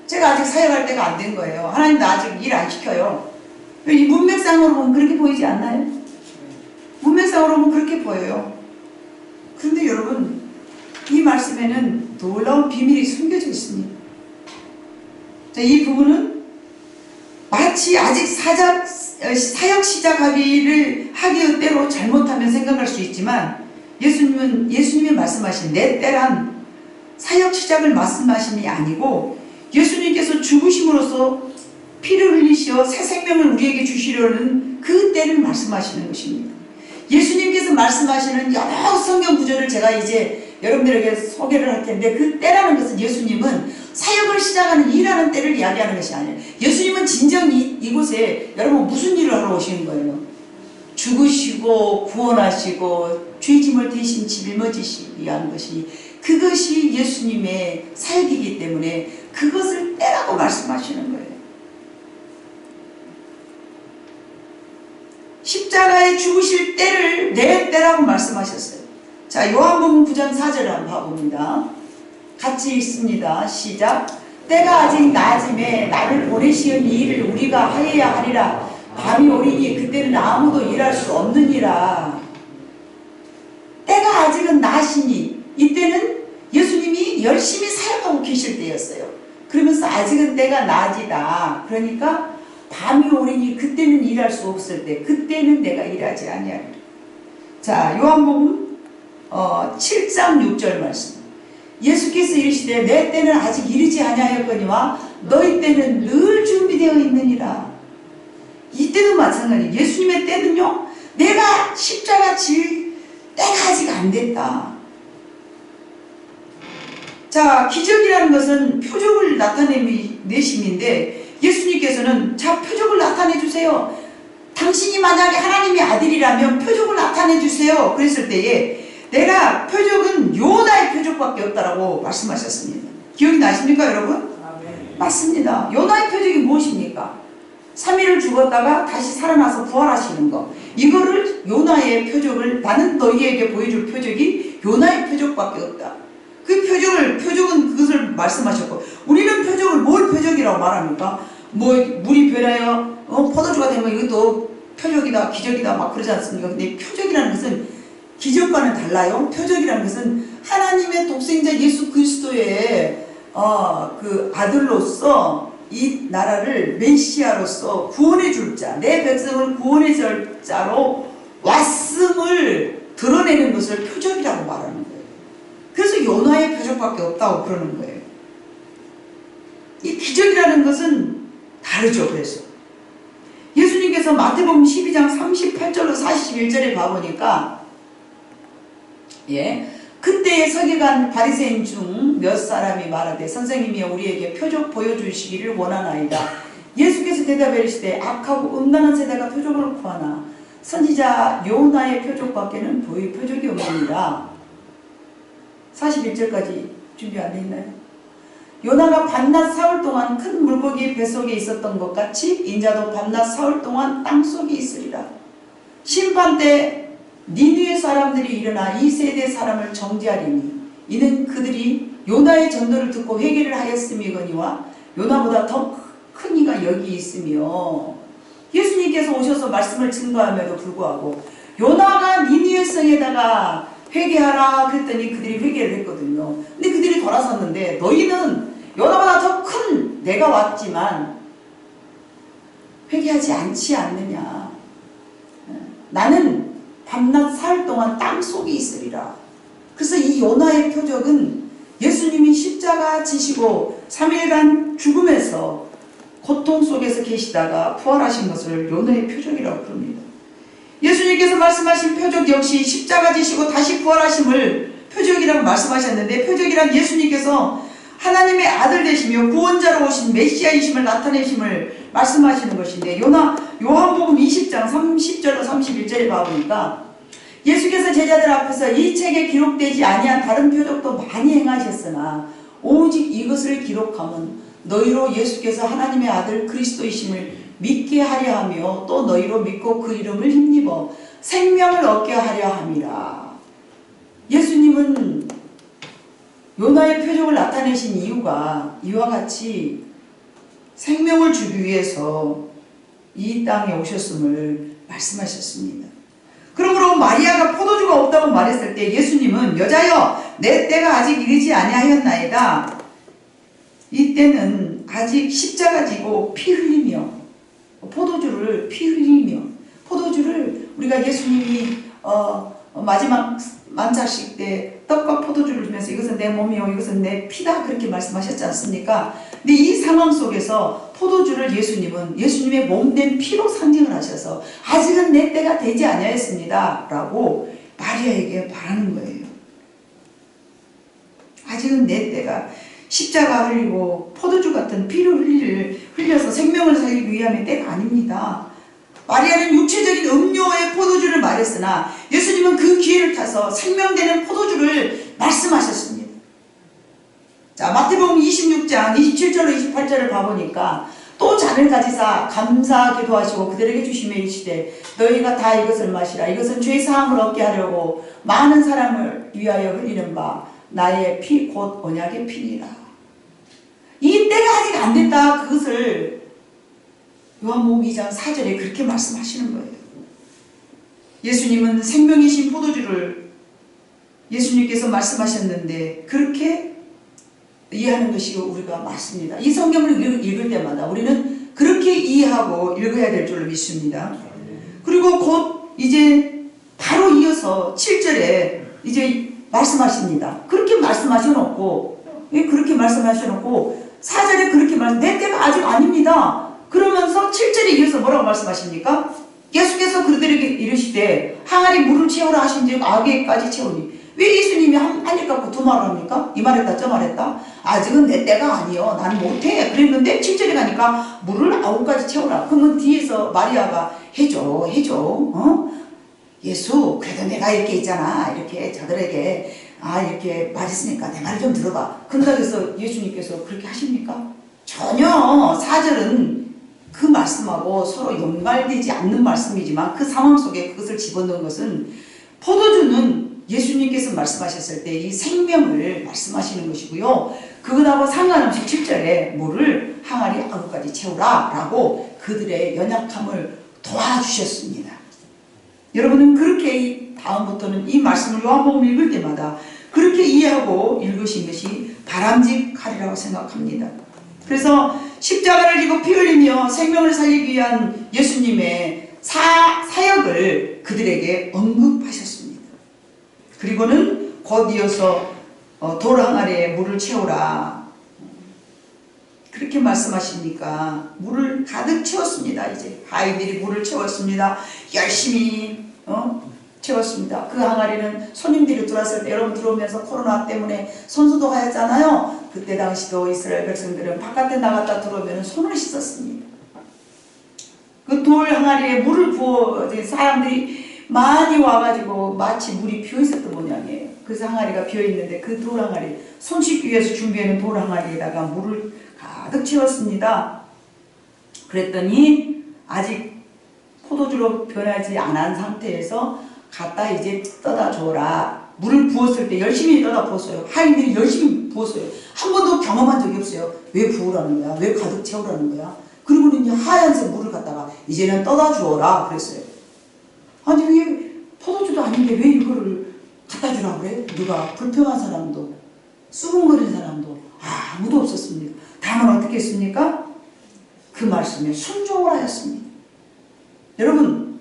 제가 아직 사역할 때가 안 된 거예요. 하나님도 아직 일 안 시켜요. 이 문맥상으로 보면 그렇게 보이지 않나요? 문맥상으로 보면 그렇게 보여요. 그런데 여러분, 이 말씀에는 놀라운 비밀이 숨겨져 있습니다. 자, 이 부분은 마치 아직 사역 시작하기를 하기의 때로 잘못하면 생각할 수 있지만 예수님이 말씀하신 내 때란 사역 시작을 말씀하심이 아니고 예수님께서 죽으심으로써 피를 흘리시어 새 생명을 우리에게 주시려는 그 때를 말씀하시는 것입니다. 예수님께서 말씀하시는 여러 성경 구절을 제가 이제 여러분들에게 소개를 할 텐데 그 때라는 것은 예수님은 사역을 시작하는 일하는 때를 이야기하는 것이 아니에요. 예수님은 진정 이곳에 여러분 무슨 일을 하러 오신 거예요? 죽으시고 구원하시고 죄짐을 대신 짊어지시기 위한 것이 그것이 예수님의 사역이기 때문에 그것을 때라고 말씀하시는 거예요. 십자가에 죽으실 때를 내 때라고 말씀하셨어요. 자, 요한복음 9장 4절을 한번 봐봅니다. 같이 읽습니다. 시작. 때가 아직 낮음에 나를 보내시는 이 일을 우리가 하여야 하리라. 밤이 오리니 그때는 아무도 일할 수 없느니라. 때가 아직은 낮이니 이때는 예수님이 열심히 사역하고 계실 때였어요. 그러면서 아직은 때가 낮이다. 그러니까 밤이 오리니 그때는 일할 수 없을 때 그때는 내가 일하지 아니하리라. 자, 요한복음 7장 6절 말씀. 예수께서 이르시되 내 때는 아직 이르지 아니하였거니와 너희 때는 늘 준비되어 있느니라. 이때도 마찬가지. 예수님의 때는요, 내가 십자가 질 때가 아직 안 됐다. 자, 기적이라는 것은 표적을 나타내심인데 예수님께서는 자, 표적을 나타내 주세요. 당신이 만약에 하나님의 아들이라면 표적을 나타내 주세요. 그랬을 때에 내가 표적은 요나의 표적밖에 없다라고 말씀하셨습니다. 기억이 나십니까, 여러분? 아멘. 맞습니다. 요나의 표적이 무엇입니까? 3일을 죽었다가 다시 살아나서 부활하시는 거. 이거를 요나의 표적을 나는 너희에게 보여줄 표적이 요나의 표적밖에 없다. 그 표적은 그것을 말씀하셨고 우리는 표적을 뭘 표적이라고 말합니까? 뭐 물이 변하여 포도주가 되면 이것도 표적이다 기적이다 막 그러지 않습니까? 근데 표적이라는 것은 기적과는 달라요. 표적이라는 것은 하나님의 독생자 예수 그리스도의 그 아들로서 이 나라를 메시아로서 구원해 줄 자, 내 백성을 구원해 줄 자로 왔음을 드러내는 것을 표적이라고 말하는 거예요. 그래서 요나의 표적밖에 없다고 그러는 거예요. 이 기적이라는 것은 다르죠. 그래서 예수님께서 마태복음 12장 38절로 41절에 봐보니까 그때의 서기관 바리새인 중 몇 사람이 말하되 선생님이 우리에게 표적 보여주시기를 원하나이다. 예수께서 대답해 이르시되 악하고 음란한 세대가 표적을 구하나 선지자 요나의 표적밖에는 보일 표적이 없느니라. 41절까지 준비 안 돼 있나요? 요나가 밤낮 사흘 동안 큰 물고기 뱃속에 있었던 것 같이 인자도 밤낮 사흘 동안 땅속에 있으리라. 심판 때 니느웨 사람들이 일어나 이 세대 사람을 정죄하리니 이는 그들이 요나의 전도를 듣고 회개를 하였음이거니와 요나보다 더 큰 이가 여기 있으며 예수님께서 오셔서 말씀을 증거함에도 불구하고 요나가 니느웨 성에다가 회개하라 그랬더니 그들이 회개를 했거든요. 근데 그들이 돌아섰는데 너희는 요나보다 더 큰 내가 왔지만 회개하지 않지 않느냐. 나는 밤낮 사흘 동안 땅속에 있으리라. 그래서 이 요나의 표적은 예수님이 십자가 지시고 3일간 죽음에서 고통 속에서 계시다가 부활하신 것을 요나의 표적이라고 부릅니다. 예수님께서 말씀하신 표적 역시 십자가 지시고 다시 부활하심을 표적이 표적이라고 말씀하셨는데, 표적이란 예수님께서 하나님의 아들 되시며 구원자로 오신 메시아이심을 나타내심을 말씀하시는 것인데, 요한복음 20장 30절로 31절에 봐보니까 예수께서 제자들 앞에서 이 책에 기록되지 아니한 다른 표적도 많이 행하셨으나 오직 이것을 기록하면 너희로 예수께서 하나님의 아들 그리스도이심을 믿게 하려 하며 또 너희로 믿고 그 이름을 힘입어 생명을 얻게 하려 함이라. 예수님은 요나의 표적을 나타내신 이유가 이와 같이 생명을 주기 위해서 이 땅에 오셨음을 말씀하셨습니다. 그러므로 마리아가 포도주가 없다고 말했을 때 예수님은 여자여 내 때가 아직 이르지 아니하였나이다. 이때는 아직 십자가 지고 피 흘리며 포도주를 피 흘리며 포도주를 우리가 예수님이 마지막 만찬식 때 떡과 포도주를 주면서 이것은 내 몸이요 이것은 내 피다 그렇게 말씀하셨지 않습니까? 근데 이 상황 속에서 포도주를 예수님의 몸된 피로 상징을 하셔서 아직은 내 때가 되지 아니하였습니다 라고 마리아에게 말하는 거예요. 아직은 내 때가 십자가 흘리고 포도주 같은 피를 흘려서 생명을 살리기 위함의 때가 아닙니다. 마리아는 육체적인 음료의 포도주를 말했으나 예수님은 그 기회를 타서 생명되는 포도주를 말씀하셨습니다. 자, 마태복음 26장 27절로 28절을 봐보니까 또 잔을 가지사 감사 기도하시고 그들에게 주시며 이르시되 너희가 다 이것을 마시라. 이것은 죄 사함을 얻게 하려고 많은 사람을 위하여 흘리는 바 나의 피 곧 언약의 피니라. 이 때가 아직 안 됐다. 그것을 요한복음 2장 4절에 그렇게 말씀하시는 거예요. 예수님은 생명이신 포도주를 예수님께서 말씀하셨는데 그렇게 이해하는 것이 우리가 맞습니다. 이 성경을 읽을 때마다 우리는 그렇게 이해하고 읽어야 될 줄로 믿습니다. 그리고 곧 이제 바로 이어서 7절에 이제 말씀하십니다. 그렇게 말씀하셔놓고 4절에 그렇게 내 때가 아직 아닙니다. 그러면서 7절에 이어서 뭐라고 말씀하십니까? 예수께서 그들에게 이르시되 항아리 물을 채우라 하신즉 아귀까지 채우니. 왜 예수님이 한 입 갖고 두 말을 합니까? 이 말했다 저 말했다. 아직은 내 때가 아니요 난 못해 그랬는데 7절에 가니까 물을 9가지 채우라. 그러면 뒤에서 마리아가 해줘 예수 그래도 내가 이렇게 있잖아 이렇게 저들에게 이렇게 말했으니까 내 말 좀 들어봐. 그런다고 해서 예수님께서 그렇게 하십니까? 전혀. 4절은 그 말씀하고 서로 연관되지 않는 말씀이지만 그 상황 속에 그것을 집어넣은 것은 포도주는 예수님께서 말씀하셨을 때 이 생명을 말씀하시는 것이고요. 그것하고 상관없이 7절에 물을 항아리 9가지 채우라 라고 그들의 연약함을 도와주셨습니다. 여러분은 그렇게 다음부터는 이 말씀을 요한복음 읽을 때마다 그렇게 이해하고 읽으신 것이 바람직하리라고 생각합니다. 그래서 십자가를 지고 피 흘리며 생명을 살리기 위한 예수님의 사역을 그들에게 언급하셨습니다. 그리고는 곧 이어서 돌 항아리에 물을 채우라 그렇게 말씀하시니까 물을 가득 채웠습니다. 이제 아이들이 물을 채웠습니다. 열심히 채웠습니다. 그 항아리는 손님들이 들어왔을 때 여러분 들어오면서 코로나 때문에 손수도 하였잖아요. 그때 당시도 이스라엘 백성들은 바깥에 나갔다 들어오면 손을 씻었습니다. 그 돌 항아리에 물을 부어 사람들이 많이 와가지고 마치 물이 비어있었던 모양이에요. 그래서 항아리가 비어있는데 그 돌 항아리 손 씻기 위해서 준비해놓은 돌 항아리에다가 물을 가득 채웠습니다. 그랬더니 아직 포도주로 변하지 않은 상태에서 갖다 이제 떠다 줘라. 물을 부었을 때 열심히 떠다 부었어요. 하인들이 열심히 부었어요. 한 번도 경험한 적이 없어요. 왜 부으라는 거야? 왜 가득 채우라는 거야? 그리고는 하얀색 물을 갖다가 이제는 떠다 주어라 그랬어요. 아니 왜 포도주도 아닌데 왜 이거를 갖다 주라 그래? 누가 불평한 사람도 수군거리는 사람도 아무도 없었습니다. 다만 어떻게 했습니까? 그 말씀에 순종을 하였습니다. 여러분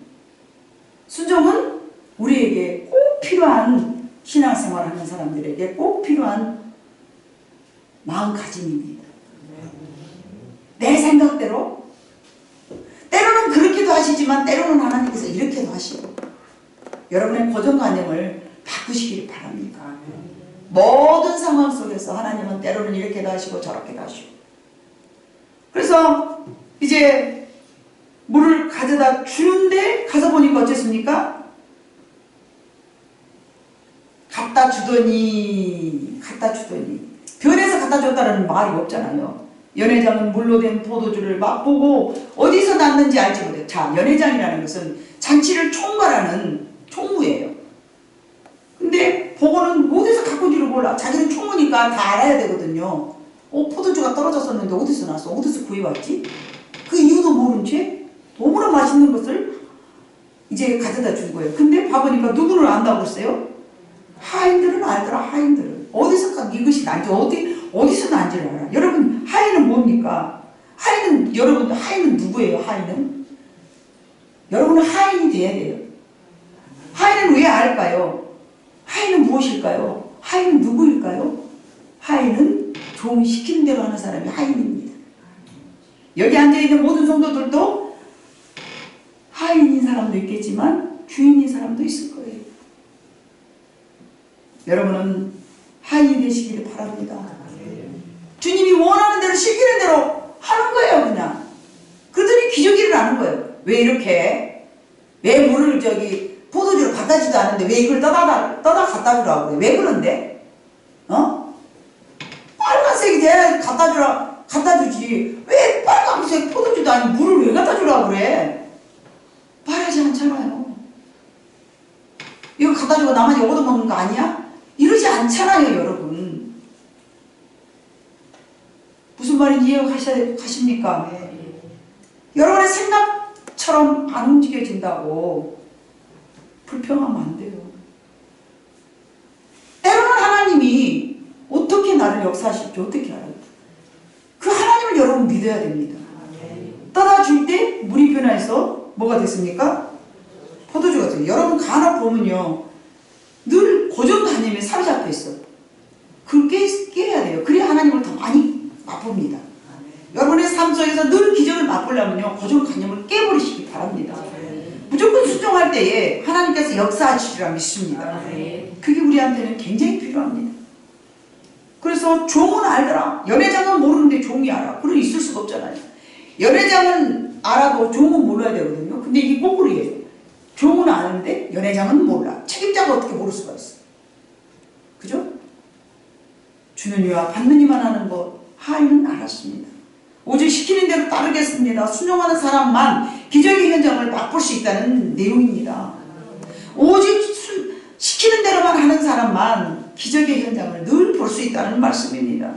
순종은 우리에게 꼭 필요한 신앙생활하는 사람들에게 꼭 필요한 마음가짐입니다. 내 생각대로 때로는 그렇게도 하시지만 때로는 하나님께서 이렇게도 하시고 여러분의 고정관념을 바꾸시길 바랍니다. 모든 상황 속에서 하나님은 때로는 이렇게도 하시고 저렇게도 하시고. 그래서 이제 물을 가져다 주는데 가서 보니까 어쨌습니까? 갖다 주더니 변해서 갖다 줬다는 말이 없잖아요. 연회장은 물로 된 포도주를 맛보고 어디서 났는지 알지 못해요. 자, 연회장이라는 것은 잔치를 총괄하는 총무예요. 근데 보고는 어디서 갖고 온지를 몰라. 자기는 총무니까 다 알아야 되거든요. 포도주가 떨어졌었는데 어디서 났어? 어디서 구해왔지? 그 이유도 모른 채 너무나 맛있는 것을 이제 가져다 준 거예요. 근데 봐보니까 누구를 안다고 했어요? 하인들은 알더라. 하인들은 어디서 이것이 난지 어디서 난지를 알아. 여러분, 하인은 뭡니까? 여러분 하인은 누구예요? 하인은 여러분은 하인이 돼야 돼요. 하인은 왜 알까요? 하인은 무엇일까요? 하인은 누구일까요? 하인은 종 시키는 대로 하는 사람이 하인입니다. 여기 앉아있는 모든 성도들도 하인인 사람도 있겠지만 주인인 사람도 있을 거예요. 여러분은 하인이 되시기를 바랍니다. 주님이 원하는 대로 시키는 대로 하는 거예요. 그냥 그들이 기저귀를 아는 거예요. 왜 물을 포도주를 갖다 주지도 않는데 왜 이걸 떠다 갖다 주라고 그래? 왜 그런데? 빨간색이 돼야 갖다 주지. 왜 빨간색 포도주도 아닌 물을 왜 갖다 주라고 그래? 말하지 않잖아요. 이거 갖다 주고 나머지 얻어먹는 거 아니야? 이러지 않잖아요, 여러분. 무슨 말인지 이해가십니까? 여러분의 생각처럼 안 움직여진다고 불평하면 안 돼요. 때로는 하나님이 어떻게 나를 역사하실지 어떻게 알아요? 그 하나님을 여러분 믿어야 됩니다. 떠다 줄 때 물이 변화해서 뭐가 됐습니까? 포도주가 돼요. 여러분 간혹 보면요, 늘 고정관념에 사로잡혀 있어. 그걸 깨야 돼요. 그래야 하나님을 더 많이 맛봅니다. 여러분의 삶 속에서 늘 기적을 맛보려면요, 고정관념을 깨버리시기 바랍니다. 무조건 순종할 때에 하나님께서 역사하시리라 믿습니다. 그게 우리한테는 굉장히 필요합니다. 그래서 종은 알더라. 연회장은 모르는데 종이 알아. 그럼 있을 수가 없잖아요. 연회장은 알아도 종은 몰라야 되거든요. 근데 이게 거꾸로예요. 종은 아는데 연회장은 몰라. 책임자가 어떻게 모를 수가 있어. 그죠? 주는 이와 받는 이만 하는 것 하인은 알았습니다. 오직 시키는 대로 따르겠습니다. 순종하는 사람만 기적의 현장을 맛볼 수 있다는 내용입니다. 오직 시키는 대로만 하는 사람만 기적의 현장을 늘 볼 수 있다는 말씀입니다.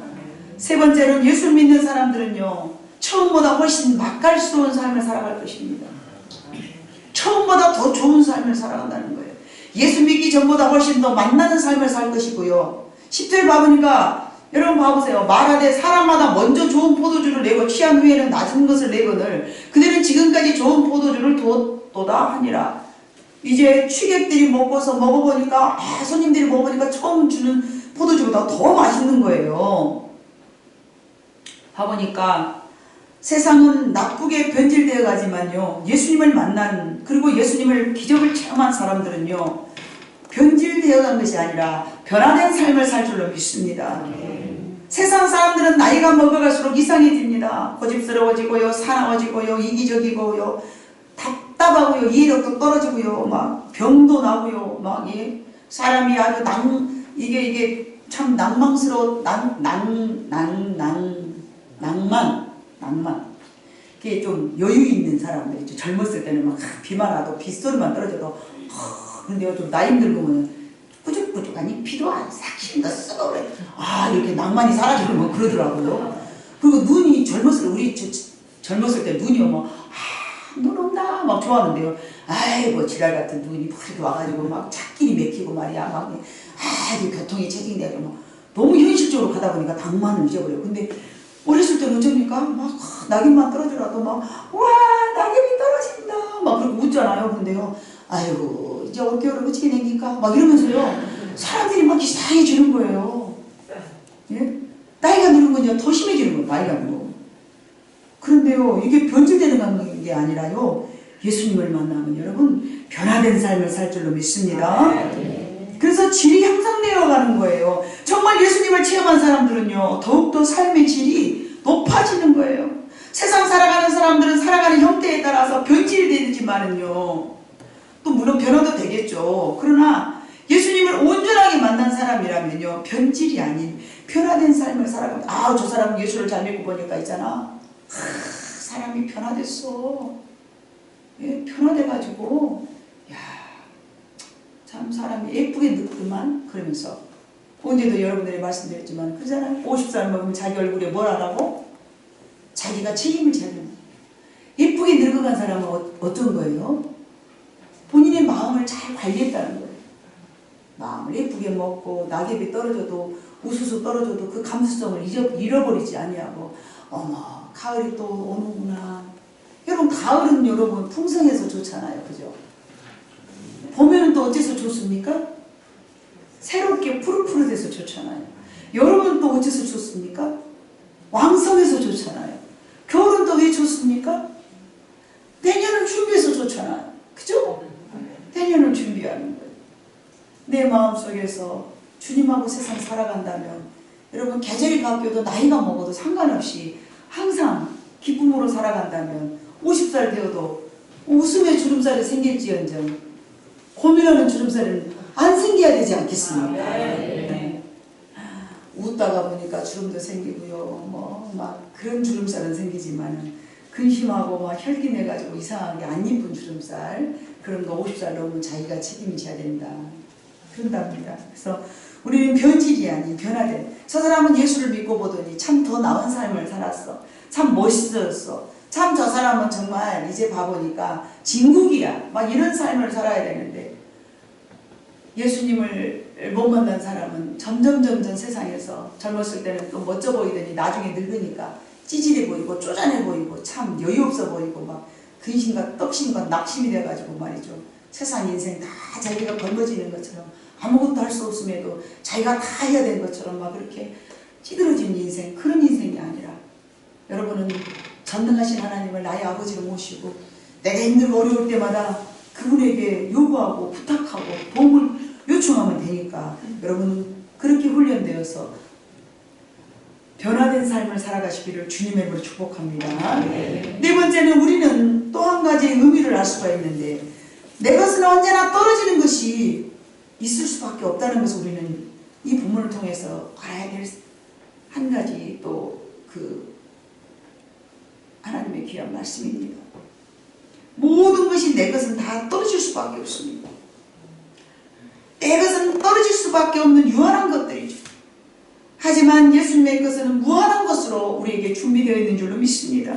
세 번째는 예수 믿는 사람들은요, 처음보다 훨씬 맛깔스러운 삶을 살아갈 것입니다. 처음보다 더 좋은 삶을 살아간다는 거예요. 예수 믿기 전보다 훨씬 더 만나는 삶을 살 것이고요. 10절 봐보니까 여러분 봐보세요. 말하되 사람마다 먼저 좋은 포도주를 내고 취한 후에는 낮은 것을 내거늘 그들은 지금까지 좋은 포도주를 두었도다 하니라. 이제 취객들이 먹어보니까 손님들이 먹어보니까 처음 주는 포도주보다 더 맛있는 거예요. 봐보니까 세상은 나쁘게 변질되어 가지만요, 예수님을 만난, 그리고 예수님을 기적을 체험한 사람들은요, 변질되어 간 것이 아니라 변화된 삶을 살 줄로 믿습니다. 세상 사람들은 나이가 먹어갈수록 이상해집니다. 고집스러워지고요, 사나워지고요, 이기적이고요, 답답하고요, 이해력도 떨어지고요, 막 병도 나고요, 막 사람이 아주 이게 참 낭만스러워, 낭만. 그게 좀 여유 있는 사람들이죠. 젊었을 때는 막 비만 와도 빗소리만 떨어져도 근데 좀 나이 들고는 뿌죽뿌죽하니 피도 안 삭힌다 쓰고 그래. 이렇게 낭만이 사라지고 뭐 그러더라고요. 그리고 눈이 우리 젊었을 때 눈이 오면 눈 온다 막 좋아하는데요. 아이고 지랄 같은 눈이 막 이렇게 와가지고 막 찻길이 막히고 말이야. 막 교통이 체증되고 너무 현실적으로 가다 보니까 낭만을 잊어버려요. 근데 어렸을 때는 어쩝니까? 막 낙엽만 떨어지라도 막 와 낙엽이 떨어진다 막 그렇게 웃잖아요. 근데요, 아이고 이제 올겨울을 어떻게 댕길까 막 이러면서요, 사람들이 막 이상해지는 거예요. 예? 나이가 들면 더 심해지는 거예요. 나이가 들면. 그런데요, 이게 변질되는 게 아니라요, 예수님을 만나면 여러분 변화된 삶을 살 줄로 믿습니다. 그래서 질이 향상되어 가는 거예요. 정말 예수님을 체험한 사람들은요, 더욱더 삶의 질이 높아지는 거예요. 세상 살아가는 사람들은 살아가는 형태에 따라서 변질이 되지만은요, 또 물론 변화도 되겠죠. 그러나 예수님을 온전하게 만난 사람이라면요, 변질이 아닌 변화된 삶을 살아가면, 아, 저 사람은 예수를 잘 믿고 보니까 있잖아, 사람이 변화됐어. 예, 변화돼가지고, 야, 참 사람이 예쁘게 늙더만. 그러면서 언제도 여러분들이 말씀드렸지만 그잖아요. 50살 먹으면 자기 얼굴에 뭘 하라고? 자기가 책임을 져야 된다. 예쁘게 늙어간 사람은 어떤 거예요? 본인의 마음을 잘 관리했다는 거예요. 마음을 예쁘게 먹고 낙엽이 떨어져도 우수수 떨어져도 그 감수성을 잃어버리지 아니하고, 어머, 가을이 또 오는구나. 여러분, 가을은 여러분 풍성해서 좋잖아요. 그죠? 봄에는 또 어째서 좋습니까? 새롭게 푸릇푸릇해서 좋잖아요. 여름은 또 어째서 좋습니까? 왕성해서 좋잖아요. 겨울은 또 왜 좋습니까? 내년을 준비해서 좋잖아요. 그죠? 내년을 준비하는 거예요. 내 마음속에서 주님하고 세상 살아간다면 여러분, 계절이 바뀌어도 나이가 먹어도 상관없이 항상 기쁨으로 살아간다면 50살 되어도 웃음의 주름살이 생길지언정 고민하는 주름살은 안 생겨야 되지 않겠습니까? 네. 웃다가 보니까 주름도 생기고요, 뭐 막 그런 주름살은 생기지만은 근심하고 막 혈기 내가지고 이상하게 안 예쁜 주름살, 그런 거 50살 넘으면 자기가 책임을 져야 된다. 그런답니다. 그래서 우리는 변질이 아닌 변화된, 저 사람은 예수를 믿고 보더니 참 더 나은 삶을 살았어. 참 멋있었어. 참 저 사람은 정말 이제 봐보니까 진국이야. 막 이런 삶을 살아야 되는데, 예수님을 못 만난 사람은 점점 세상에서 젊었을 때는 또 멋져 보이더니 나중에 늙으니까 찌질해 보이고 쪼잔해 보이고 참 여유 없어 보이고 막 근심과 떡심과 낙심이 돼가지고 말이죠. 세상 인생 다 자기가 걸머지는 것처럼 아무것도 할 수 없음에도 자기가 다 해야 되는 것처럼 막 그렇게 찌들어진 인생, 그런 인생이 아니라 여러분은 전능하신 하나님을 나의 아버지로 모시고 내가 힘들고 어려울 때마다 그분에게 요구하고 부탁하고 도움을 요청하면 되니까 여러분은 그렇게 훈련되어서 변화된 삶을 살아가시기를 주님의 이름으로 축복합니다. 네 번째는 우리는 또 한 가지의 의미를 알 수가 있는데, 내 것은 언제나 떨어지는 것이 있을 수밖에 없다는 것을 우리는 이 본문을 통해서 알아야 될 한 가지 또 그 하나님의 귀한 말씀입니다. 모든 것이 내 것은 다 떨어질 수밖에 없습니다. 내 것은 떨어질 수밖에 없는 유한한 것들이죠. 하지만 예수님의 것은 무한한 것으로 우리에게 준비되어 있는 줄로 믿습니다.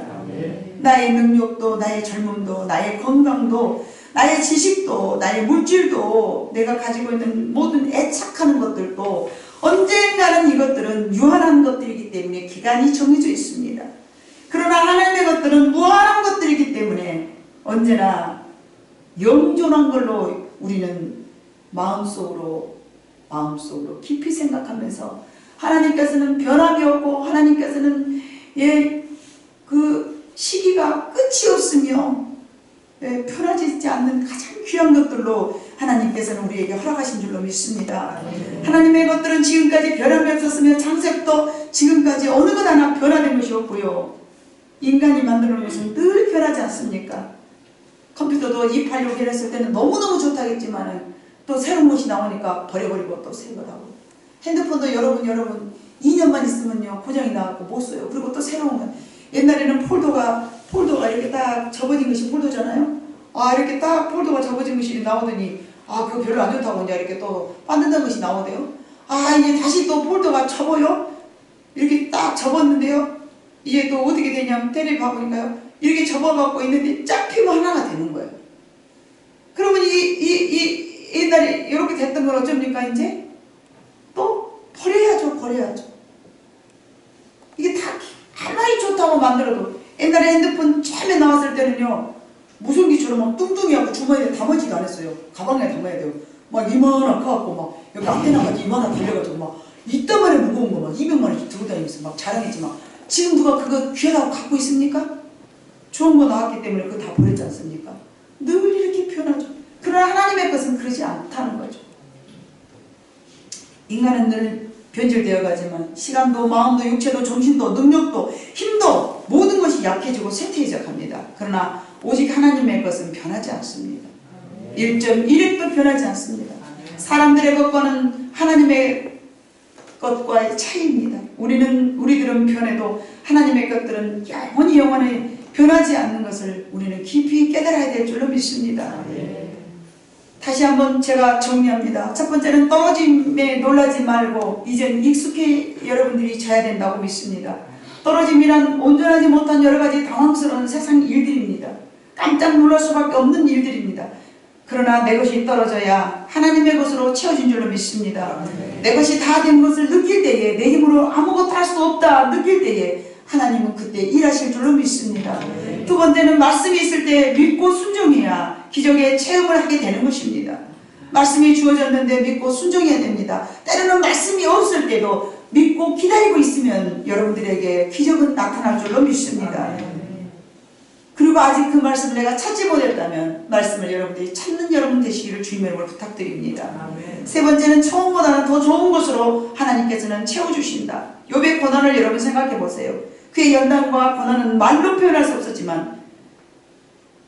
나의 능력도, 나의 젊음도, 나의 건강도, 나의 지식도, 나의 물질도, 내가 가지고 있는 모든 애착하는 것들도 언젠가는 이것들은 유한한 것들이기 때문에 기간이 정해져 있습니다. 그러나 하나님의 것들은 무한한 것들이기 때문에 언제나 영존한 걸로 우리는 마음속으로 깊이 생각하면서, 하나님께서는 변함이 없고 하나님께서는 그 시기가 끝이 없으며 변하지 않는 가장 귀한 것들로 하나님께서는 우리에게 허락하신 줄로 믿습니다. 하나님의 것들은 지금까지 변함이 없었으며 창세부터 지금까지 어느 것 하나 변화된 것이 없고요, 인간이 만드는 것은 늘 변하지 않습니까? 컴퓨터도 286 했을 때는 너무너무 좋다겠지만은 또 새로운 것이 나오니까 버려버리고 또 새 거라고. 핸드폰도 여러분 2년만 있으면요 고장이 나고 못 써요. 그리고 또 새로운 건, 옛날에는 폴더가 이렇게 딱 접어진 것이 폴더잖아요. 아, 이렇게 딱 폴더가 접어진 것이 나오더니 그거 별로 안 좋다고 이제 이렇게 또 만든다는 것이 나오대요. 이게 다시 또 폴더가 접어요. 이렇게 딱 접었는데요, 이게 또 어떻게 되냐면 테레비 봐보니까요, 이렇게 접어갖고 있는데 짝피면 하나가 되는 거예요. 그러면 이 옛날에 이렇게 됐던 걸 어쩝니까? 이제 또 버려야죠. 이게 다 아무리 좋다고 만들어도, 옛날에 핸드폰 처음에 나왔을 때는요 무전기처럼 막 뚱뚱이하고 주머니에 담아지도 않았어요. 가방에 담아야 돼요. 막 이만한 커갖고 막 여기 안테나까지 이만한 달려가지고 막 이따만해 무거운 거 막 200만 원씩 들고 다니면서 막 자랑했지만, 지금 누가 그거 귀하다고 갖고 있습니까? 좋은 거 나왔기 때문에 그거 다 버렸지 않습니까? 늘 이렇게 변하죠. 그러나 하나님의 것은 그러지 않다는 거죠. 인간은 늘 변질되어 가지만 시간도 마음도 육체도 정신도 능력도 힘도 모든 것이 약해지고 쇠퇴해져 갑니다. 그러나 오직 하나님의 것은 변하지 않습니다. 1.1핵도 변하지 않습니다. 사람들의 것과는 하나님의 것과의 차이입니다. 우리들은 변해도 하나님의 것들은 영원히 변하지 않는 것을 우리는 깊이 깨달아야 될 줄로 믿습니다. 다시 한번 제가 정리합니다. 첫 번째는 떨어짐에 놀라지 말고 이젠 익숙해 여러분들이 져야 된다고 믿습니다. 떨어짐이란 온전하지 못한 여러 가지 당황스러운 세상 일들입니다. 깜짝 놀랄 수밖에 없는 일들입니다. 그러나 내 것이 떨어져야 하나님의 것으로 채워진 줄로 믿습니다. 내 것이 다 된 것을 느낄 때에, 내 힘으로 아무것도 할 수 없다 느낄 때에 하나님은 그때 일하실 줄로 믿습니다. 두 번째는 말씀이 있을 때 믿고 순종해야 기적의 체험을 하게 되는 것입니다. 말씀이 주어졌는데 믿고 순종해야 됩니다. 때로는 말씀이 없을 때도 믿고 기다리고 있으면 여러분들에게 기적은 나타날 줄로 믿습니다. 그리고 아직 그 말씀을 내가 찾지 못했다면 말씀을 여러분들이 찾는 여러분 되시기를 주님의 이름으로 부탁드립니다. 세 번째는 처음보다는 더 좋은 것으로 하나님께서는 채워주신다. 욥의 고난을 여러분 생각해 보세요. 그의 연단과 고난은 말로 표현할 수 없었지만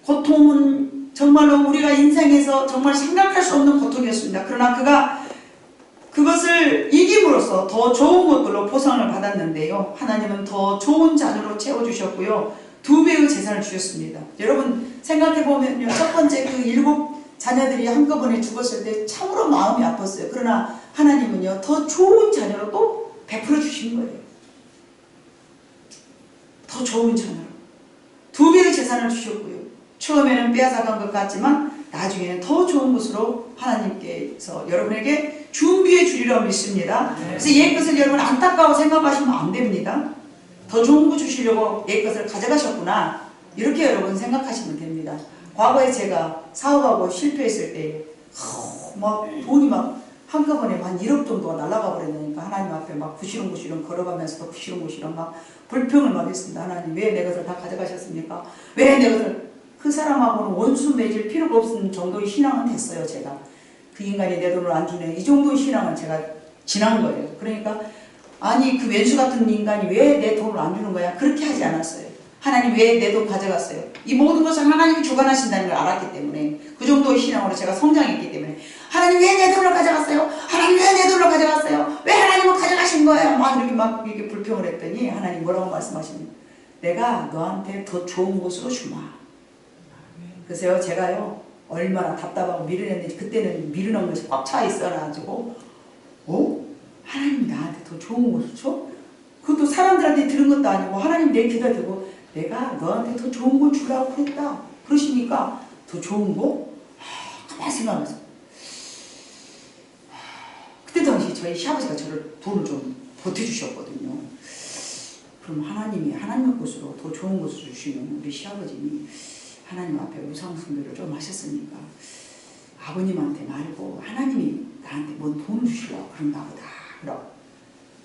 고통은 정말로 우리가 인생에서 정말 생각할 수 없는 고통이었습니다. 그러나 그가 그것을 이김으로써 더 좋은 것들로 보상을 받았는데요. 하나님은 더 좋은 자녀로 채워주셨고요. 2배의 재산을 주셨습니다. 여러분 생각해보면요. 첫 번째 그 7 자녀들이 한꺼번에 죽었을 때 참으로 마음이 아팠어요. 그러나 하나님은요. 더 좋은 자녀로 또 베풀어 주신 거예요. 더 좋은 자녀로. 2배의 재산을 주셨고요. 처음에는 빼앗아간 것 같지만 나중에는 더 좋은 것으로 하나님께서 여러분에게 준비해 주리라고 믿습니다. 그래서 옛 것을 여러분 안타까워 생각하시면 안 됩니다. 더 좋은 거 주시려고 옛 것을 가져가셨구나 이렇게 여러분 생각하시면 됩니다. 과거에 제가 사업하고 실패했을 때 막 돈이 막 한꺼번에 한 1억 정도가 날아가 버렸으니까 하나님 앞에 막 구시렁구시렁 걸어가면서도 구시렁구시렁 막 불평을 막 했습니다. 하나님 왜 내 것을 다 가져가셨습니까? 왜 내 것을 그 사람하고는 원수 맺을 필요가 없는 정도의 신앙은 됐어요. 제가 그 인간이 내 돈을 안 주네 이 정도의 신앙은 제가 지난 거예요. 그러니까 아니 그 왼수 같은 인간이 왜 내 돈을 안 주는 거야? 그렇게 하지 않았어요. 하나님 왜 내 돈 가져갔어요? 이 모든 것을 하나님이 주관하신다는 걸 알았기 때문에 그 정도의 신앙으로 제가 성장했기 때문에 하나님 왜 내 돈을 가져갔어요? 하나님 왜 내 돈을 가져갔어요? 왜 하나님은 가져가신 거예요? 막 이렇게 불평을 했더니 하나님 뭐라고 말씀하십니까? 내가 너한테 더 좋은 곳으로 주마. 그래서 제가요 얼마나 답답하고 미련했는지 그때는 미련한 것이 꽉 차 있어가지고 하나님 나한테 더 좋은 것을 줘? 그것도 사람들한테 들은 것도 아니고 하나님 내 귀다 대고 내가 너한테 더 좋은 걸 주라고 했다. 그러시니까 더 좋은 거? 가만히 생각하면서 그때 당시 저희 시아버지가 저를 돈을 좀 보태주셨거든요. 그럼 하나님이 하나님의 것으로 더 좋은 것을 주시면 우리 시아버님이 하나님 앞에 우상숭배를 좀 하셨으니까 아버님한테 말고 하나님이 나한테 뭔 돈을 주시려고 그런가 보다. 그럼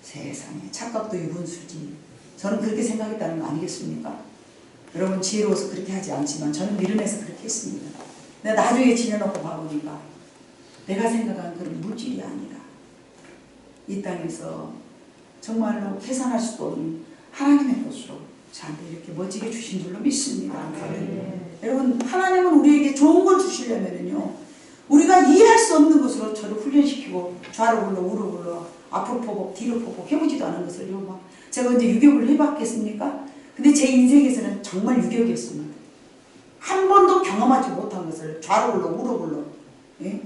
세상에 착각도 유분수지. 저는 그렇게 생각했다는 거 아니겠습니까? 여러분 지혜로워서 그렇게 하지 않지만 저는 미련해서 그렇게 했습니다. 내가 나중에 지내놓고 봐보니까 내가 생각한 그런 물질이 아니라 이 땅에서 정말로 계산할 수도 없는 하나님의 것으로 저한테 이렇게 멋지게 주신 줄로 믿습니다. 여러분 하나님은 우리에게 좋은 걸 주시려면요 우리가 이해할 수 없는 것으로 저를 훈련시키고 좌로 굴러 우로 굴러 앞으로 포복 뒤로 포복 해보지도 않은 것을요 막 제가 이제 유격을 해봤겠습니까? 근데 제 인생에서는 정말 유격이었습니다. 한 번도 경험하지 못한 것을 좌로 굴러 우로 굴러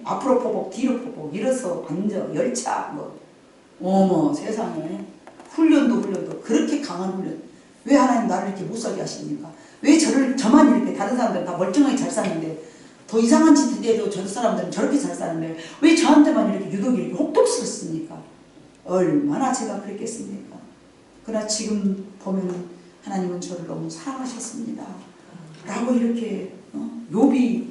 앞으로 포복 뒤로 포복 일어서 앉아 열차 뭐 어머 세상에 훈련도 그렇게 강한 훈련. 왜 하나님 나를 이렇게 못살게 하십니까? 왜 저만 이렇게 다른 사람들은 다 멀쩡하게 잘 사는데 더 이상한 짓 해도 저 사람들은 저렇게 잘 사는데 왜 저한테만 이렇게 유독 이렇게 혹독스럽습니까? 얼마나 제가 그랬겠습니까? 그러나 지금 보면 하나님은 저를 너무 사랑하셨습니다. 라고 이렇게 욥이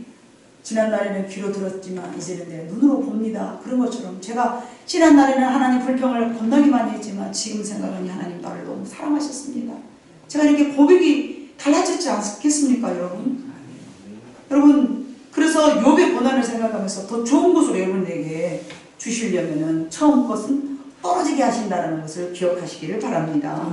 지난날에는 귀로 들었지만 이제는 내 눈으로 봅니다. 그런 것처럼 제가 지난날에는 하나님 불평을 겁나게 많이 했지만 지금 생각하니 하나님 나를 너무 사랑하셨습니다. 제가 이렇게 고백이 달라졌지 않겠습니까 여러분? 여러분 그래서 욥의 고난을 생각하면서 더 좋은 것으로 여러분에게 주시려면은 처음 것은 떨어지게 하신다는 것을 기억하시기를 바랍니다.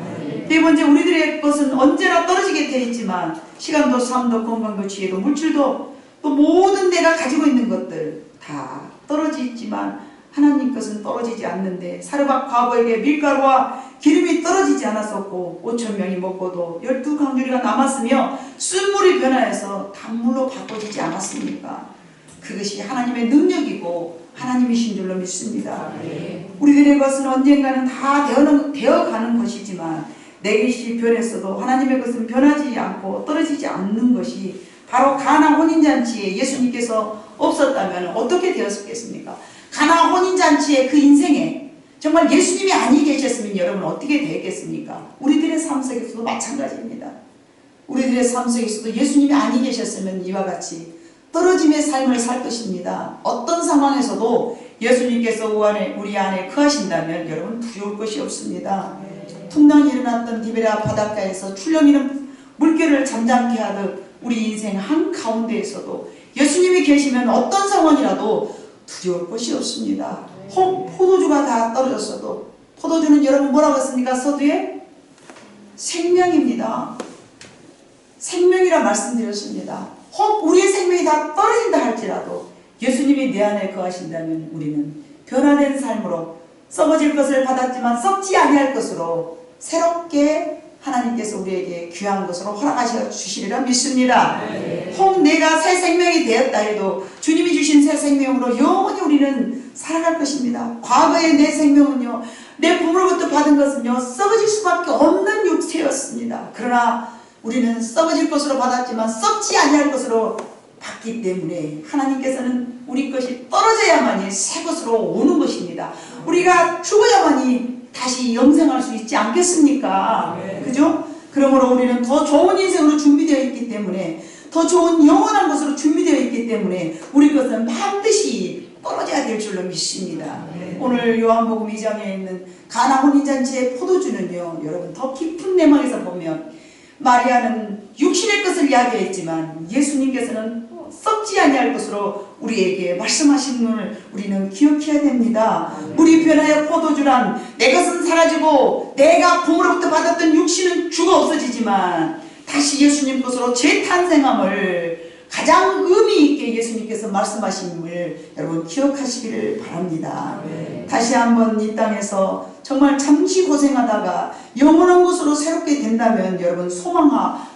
네 번째, 우리들의 것은 언제나 떨어지게 되어 있지만 시간도 삶도 건강도 지혜도 물질도 또 모든 내가 가지고 있는 것들 다 떨어지지만 하나님 것은 떨어지지 않는데 사르밧 과부에게 밀가루와 기름이 떨어지지 않았었고 5,000명이 먹고도 12강주리가 남았으며 쓴물이 변화해서 단물로 바꿔지지 않았습니까? 그것이 하나님의 능력이고 하나님이신 줄로 믿습니다. 우리들의 것은 언젠가는 다 되어가는 것이지만 내 것이 변했어도 하나님의 것은 변하지 않고 떨어지지 않는 것이 바로 가나 혼인잔치에 예수님께서 없었다면 어떻게 되었겠습니까? 가나 혼인잔치의 그 인생에 정말 예수님이 아니 계셨으면 여러분 어떻게 되겠습니까? 우리들의 삶 속에서도 마찬가지입니다. 우리들의 삶 속에서도 예수님이 아니 계셨으면 이와 같이 떨어짐의 삶을 살 것입니다. 어떤 상황에서도 예수님께서 우리 안에 거하신다면 여러분 두려울 것이 없습니다. 풍랑이 일어났던 디베랴 바닷가에서 출렁이는 물결을 잠잠케 하듯 우리 인생 한가운데에서도 예수님이 계시면 어떤 상황이라도 두려울 것이 없습니다. 혹 포도주가 다 떨어졌어도 포도주는 여러분 뭐라고 했습니까? 서두에 생명입니다. 생명이라 말씀드렸습니다. 혹 우리의 생명이 다 떨어진다 할지라도 예수님이 내 안에 거하신다면 우리는 변화된 삶으로 썩어질 것을 받았지만 썩지 아니할 것으로 새롭게 하나님께서 우리에게 귀한 것으로 허락하셔 주시리라 믿습니다. 혹 내가 새 생명이 되었다 해도 주님이 주신 새 생명으로 영원히 우리는 살아갈 것입니다. 과거의 내 생명은요, 내 부모로부터 받은 것은요 썩어질 수밖에 없는 육체였습니다. 그러나 우리는 썩어질 것으로 받았지만 썩지 아니할 것으로 받기 때문에 하나님께서는 우리 것이 떨어져야만이 새 것으로 오는 것입니다. 우리가 죽어야만이 다시 영생할 수 있지 않겠습니까? 그죠? 그러므로 우리는 더 좋은 인생으로 준비되어 있기 때문에 더 좋은 영원한 것으로 준비되어 있기 때문에 우리 것은 반드시 떨어져야 될 줄로 믿습니다. 오늘 요한복음 2장에 있는 가나 혼인잔치의 포도주는요, 여러분 더 깊은 내막에서 보면 마리아는 육신의 것을 이야기했지만 예수님께서는 썩지 아니할 것으로 우리에게 말씀하신 분을 우리는 기억해야 됩니다. 우리 변화의 포도주란 내 것은 사라지고 내가 부모로부터 받았던 육신은 죽어 없어지지만 다시 예수님 것으로 재탄생함을 가장 의미 있게 예수님께서 말씀하심을 여러분 기억하시기를 바랍니다. 다시 한번 이 땅에서 정말 잠시 고생하다가 영원한 곳으로 새롭게 된다면 여러분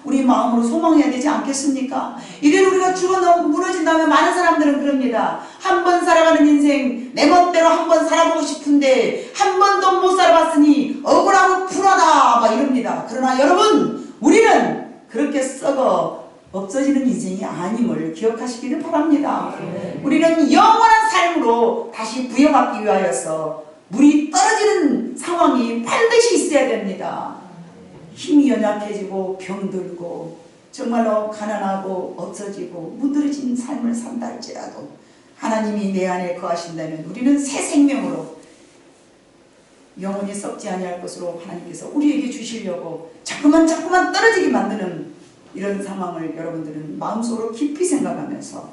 우리 마음으로 소망해야 되지 않겠습니까? 이대로 우리가 죽어 무너진다면 많은 사람들은 그럽니다. 한 번 살아가는 인생 내 멋대로 한 번 살아보고 싶은데 한 번도 못 살아봤으니 억울하고 불하다 막 이럽니다. 그러나 여러분 우리는 그렇게 썩어 없어지는 인생이 아님을 기억하시기를 바랍니다. 우리는 영원한 삶으로 다시 부여받기 위하여서 물이 떨어지는 상황이 반드시 있어야 됩니다. 힘이 연약해지고 병들고 정말로 가난하고 없어지고 무드러진 삶을 산다 할지라도 하나님이 내 안에 거하신다면 우리는 새 생명으로 영원히 썩지 아니할 것으로 하나님께서 우리에게 주시려고 자꾸만 떨어지게 만드는 이런 상황을 여러분들은 마음속으로 깊이 생각하면서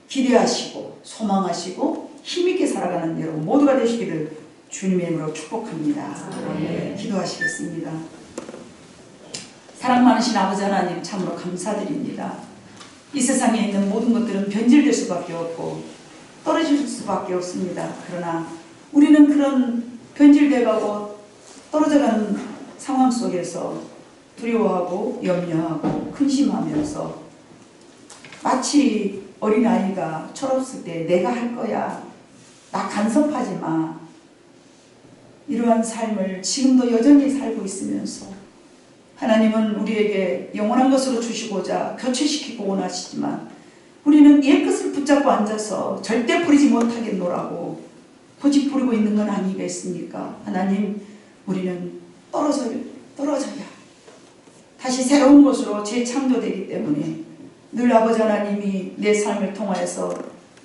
기대하시고 소망하시고 힘있게 살아가는 여러분 모두가 되시기를 주님의 이름으로 축복합니다. 기도하시겠습니다. 사랑 많으신 아버지 하나님 참으로 감사드립니다. 이 세상에 있는 모든 것들은 변질될 수밖에 없고 떨어질 수밖에 없습니다. 그러나 우리는 그런 변질돼가고 떨어져가는 상황 속에서 두려워하고 염려하고 근심하면서 마치 어린아이가 철없을 때 내가 할 거야, 나 간섭하지 마, 이러한 삶을 지금도 여전히 살고 있으면서 하나님은 우리에게 영원한 것으로 주시고자 교체시키고 원하시지만 우리는 옛 것을 붙잡고 앉아서 절대 버리지 못하겠노라고 고집 부리고 있는 건 아니겠습니까? 하나님, 우리는 떨어져야 다시 새로운 것으로 재창조되기 때문에 늘 아버지 하나님이 내 삶을 통하여서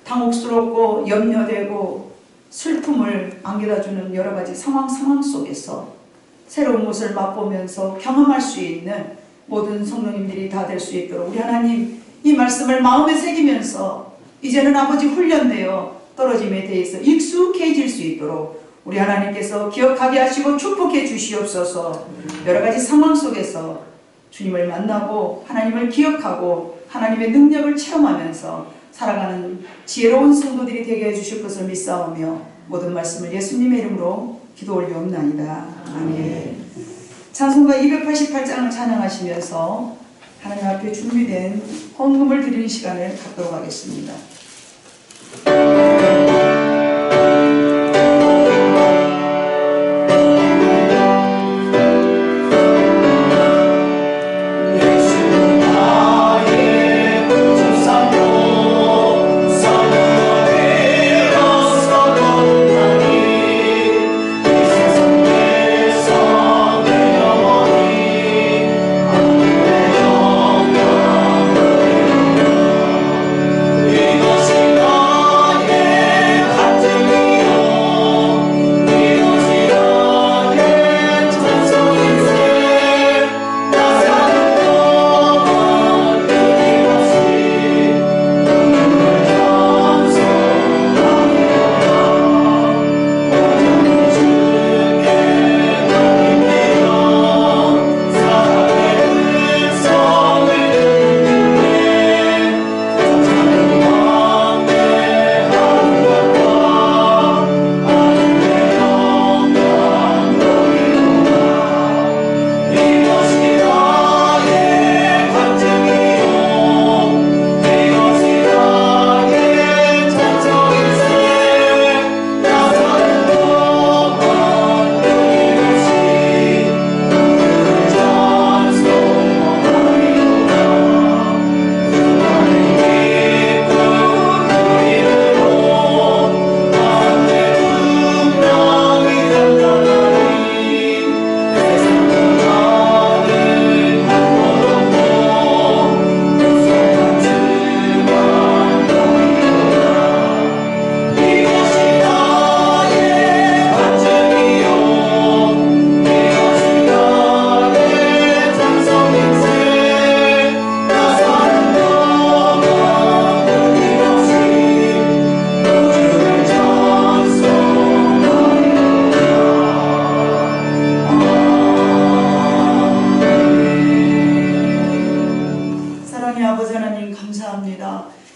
당혹스럽고 염려되고 슬픔을 안겨다주는 여러 가지 상황 속에서 새로운 것을 맛보면서 경험할 수 있는 모든 성도님들이 다 될 수 있도록 우리 하나님 이 말씀을 마음에 새기면서 이제는 아버지 훈련되어 떨어짐에 대해서 익숙해질 수 있도록 우리 하나님께서 기억하게 하시고 축복해 주시옵소서. 여러 가지 상황 속에서 주님을 만나고 하나님을 기억하고 하나님의 능력을 체험하면서 살아가는 지혜로운 성도들이 되게 해주실 것을 믿사오며 모든 말씀을 예수님의 이름으로 기도 올리옵나이다. 아멘. 찬송가 288장을 찬양하시면서 하나님 앞에 준비된 헌금을 드리는 시간을 갖도록 하겠습니다.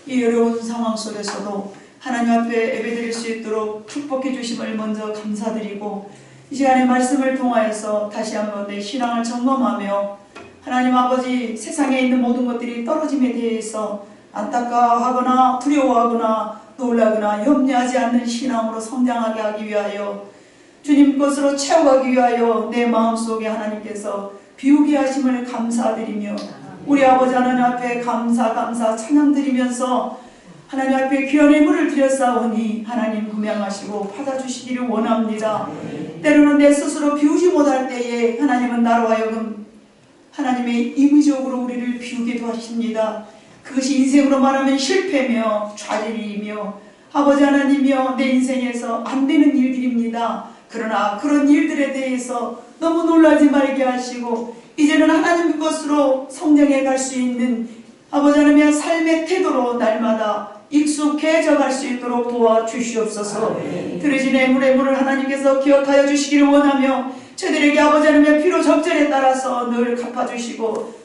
이 어려운 상황 속에서도 하나님 앞에 예배드릴 수 있도록 축복해 주심을 먼저 감사드리고, 이 시간에 말씀을 통하여서 다시 한번 내 신앙을 점검하며 하나님 아버지, 세상에 있는 모든 것들이 떨어짐에 대해서 안타까워하거나 두려워하거나 놀라거나 염려하지 않는 신앙으로 성장하게 하기 위하여, 주님 것으로 채워가기 위하여 내 마음속에 하나님께서 비우게 하심을 감사드리며, 우리 아버지 하나님 앞에 감사 찬양드리면서 하나님 앞에 귀한 예물을 드렸사오니 하나님 분명하시고 받아주시기를 원합니다. 때로는 내 스스로 비우지 못할 때에 하나님은 나로 하여금 하나님의 임의적으로 우리를 비우기도 하십니다. 그것이 인생으로 말하면 실패며 좌절이며 아버지 하나님이여 내 인생에서 안 되는 일들입니다. 그러나 그런 일들에 대해서 너무 놀라지 말게 하시고, 이제는 하나님 것으로 성장해 갈 수 있는 아버지 하나님의 삶의 태도로 날마다 익숙해져 갈 수 있도록 도와주시옵소서. 드려진 예물을 하나님께서 기억하여 주시기를 원하며, 저들에게 아버지 하나님의 필요 적절에 따라서 늘 갚아주시고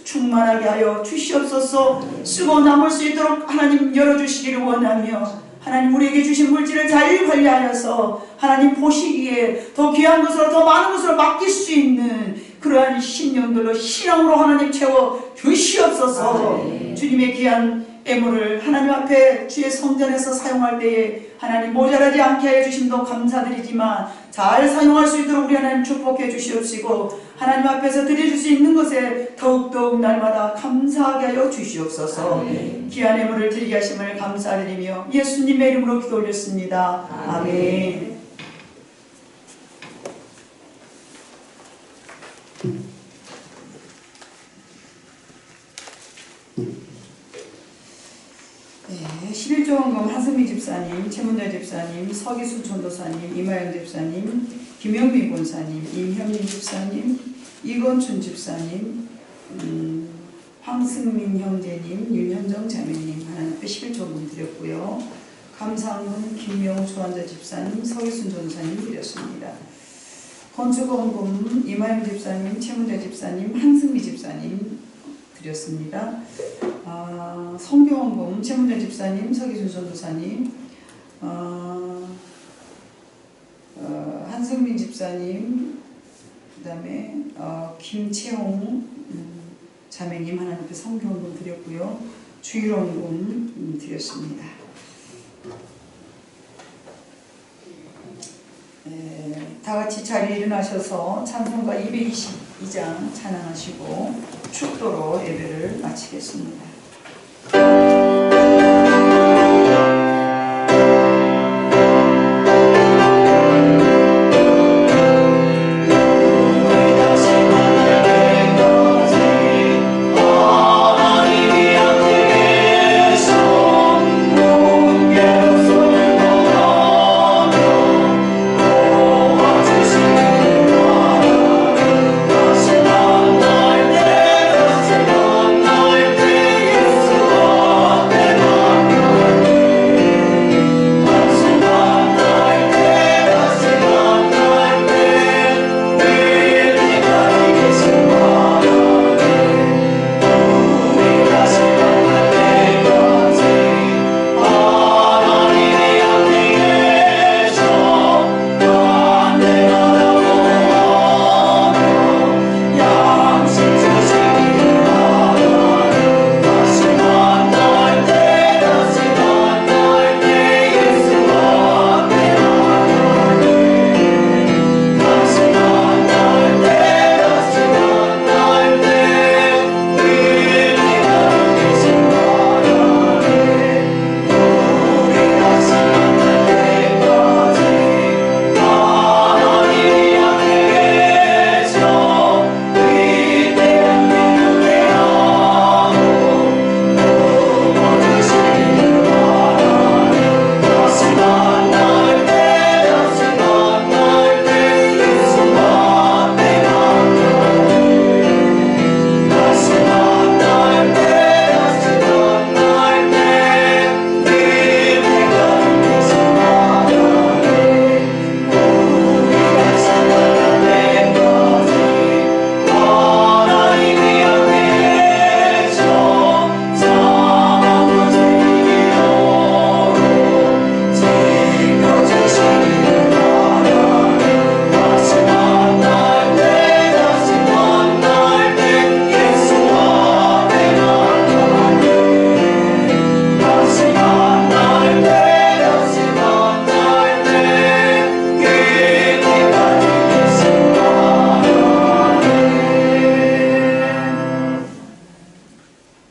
충만하게 하여 주시옵소서. 쓰고 남을 수 있도록 하나님 열어주시기를 원하며, 하나님 우리에게 주신 물질을 잘 관리하여서 하나님 보시기에 더 귀한 것으로 더 많은 것으로 맡길 수 있는 그러한 신령들로 신앙으로 하나님 채워 주시옵소서. 주님의 귀한 예물을 하나님 앞에 주의 성전에서 사용할 때에 하나님 모자라지 않게 하여 주심도 감사드리지만, 잘 사용할 수 있도록 우리 하나님 축복해 주시옵시고, 하나님 앞에서 드려줄 수 있는 것에 더욱더욱 날마다 감사하게 하여 주시옵소서. 귀한 예물을 드리게 하심을 감사드리며 예수님의 이름으로 기도 올렸습니다. 아멘. 네, 11조 헌금 한승미 집사님, 최문자 집사님, 서기수 전도사님, 이마영 집사님, 김영민 권사님, 임현민 집사님, 이건춘 집사님, 황승민 형제님, 윤현정 자매님 하나님 앞에 11조 헌금 드렸고요. 감사헌금 김명우 조한자 집사님, 서기순 전사님 드렸습니다. 건축헌금 이마영 집사님, 최문대 집사님, 한승미 집사님 드렸습니다. 성경헌금 최문대 집사님, 서기순 전도사님, 한승민 집사님, 그 다음에 김채홍 자매님 하나님께 성경헌금 드렸고요. 주일헌금 드렸습니다. 다 같이 자리에 일어나셔서 찬송가 222장 찬양하시고 축도로 예배를 마치겠습니다.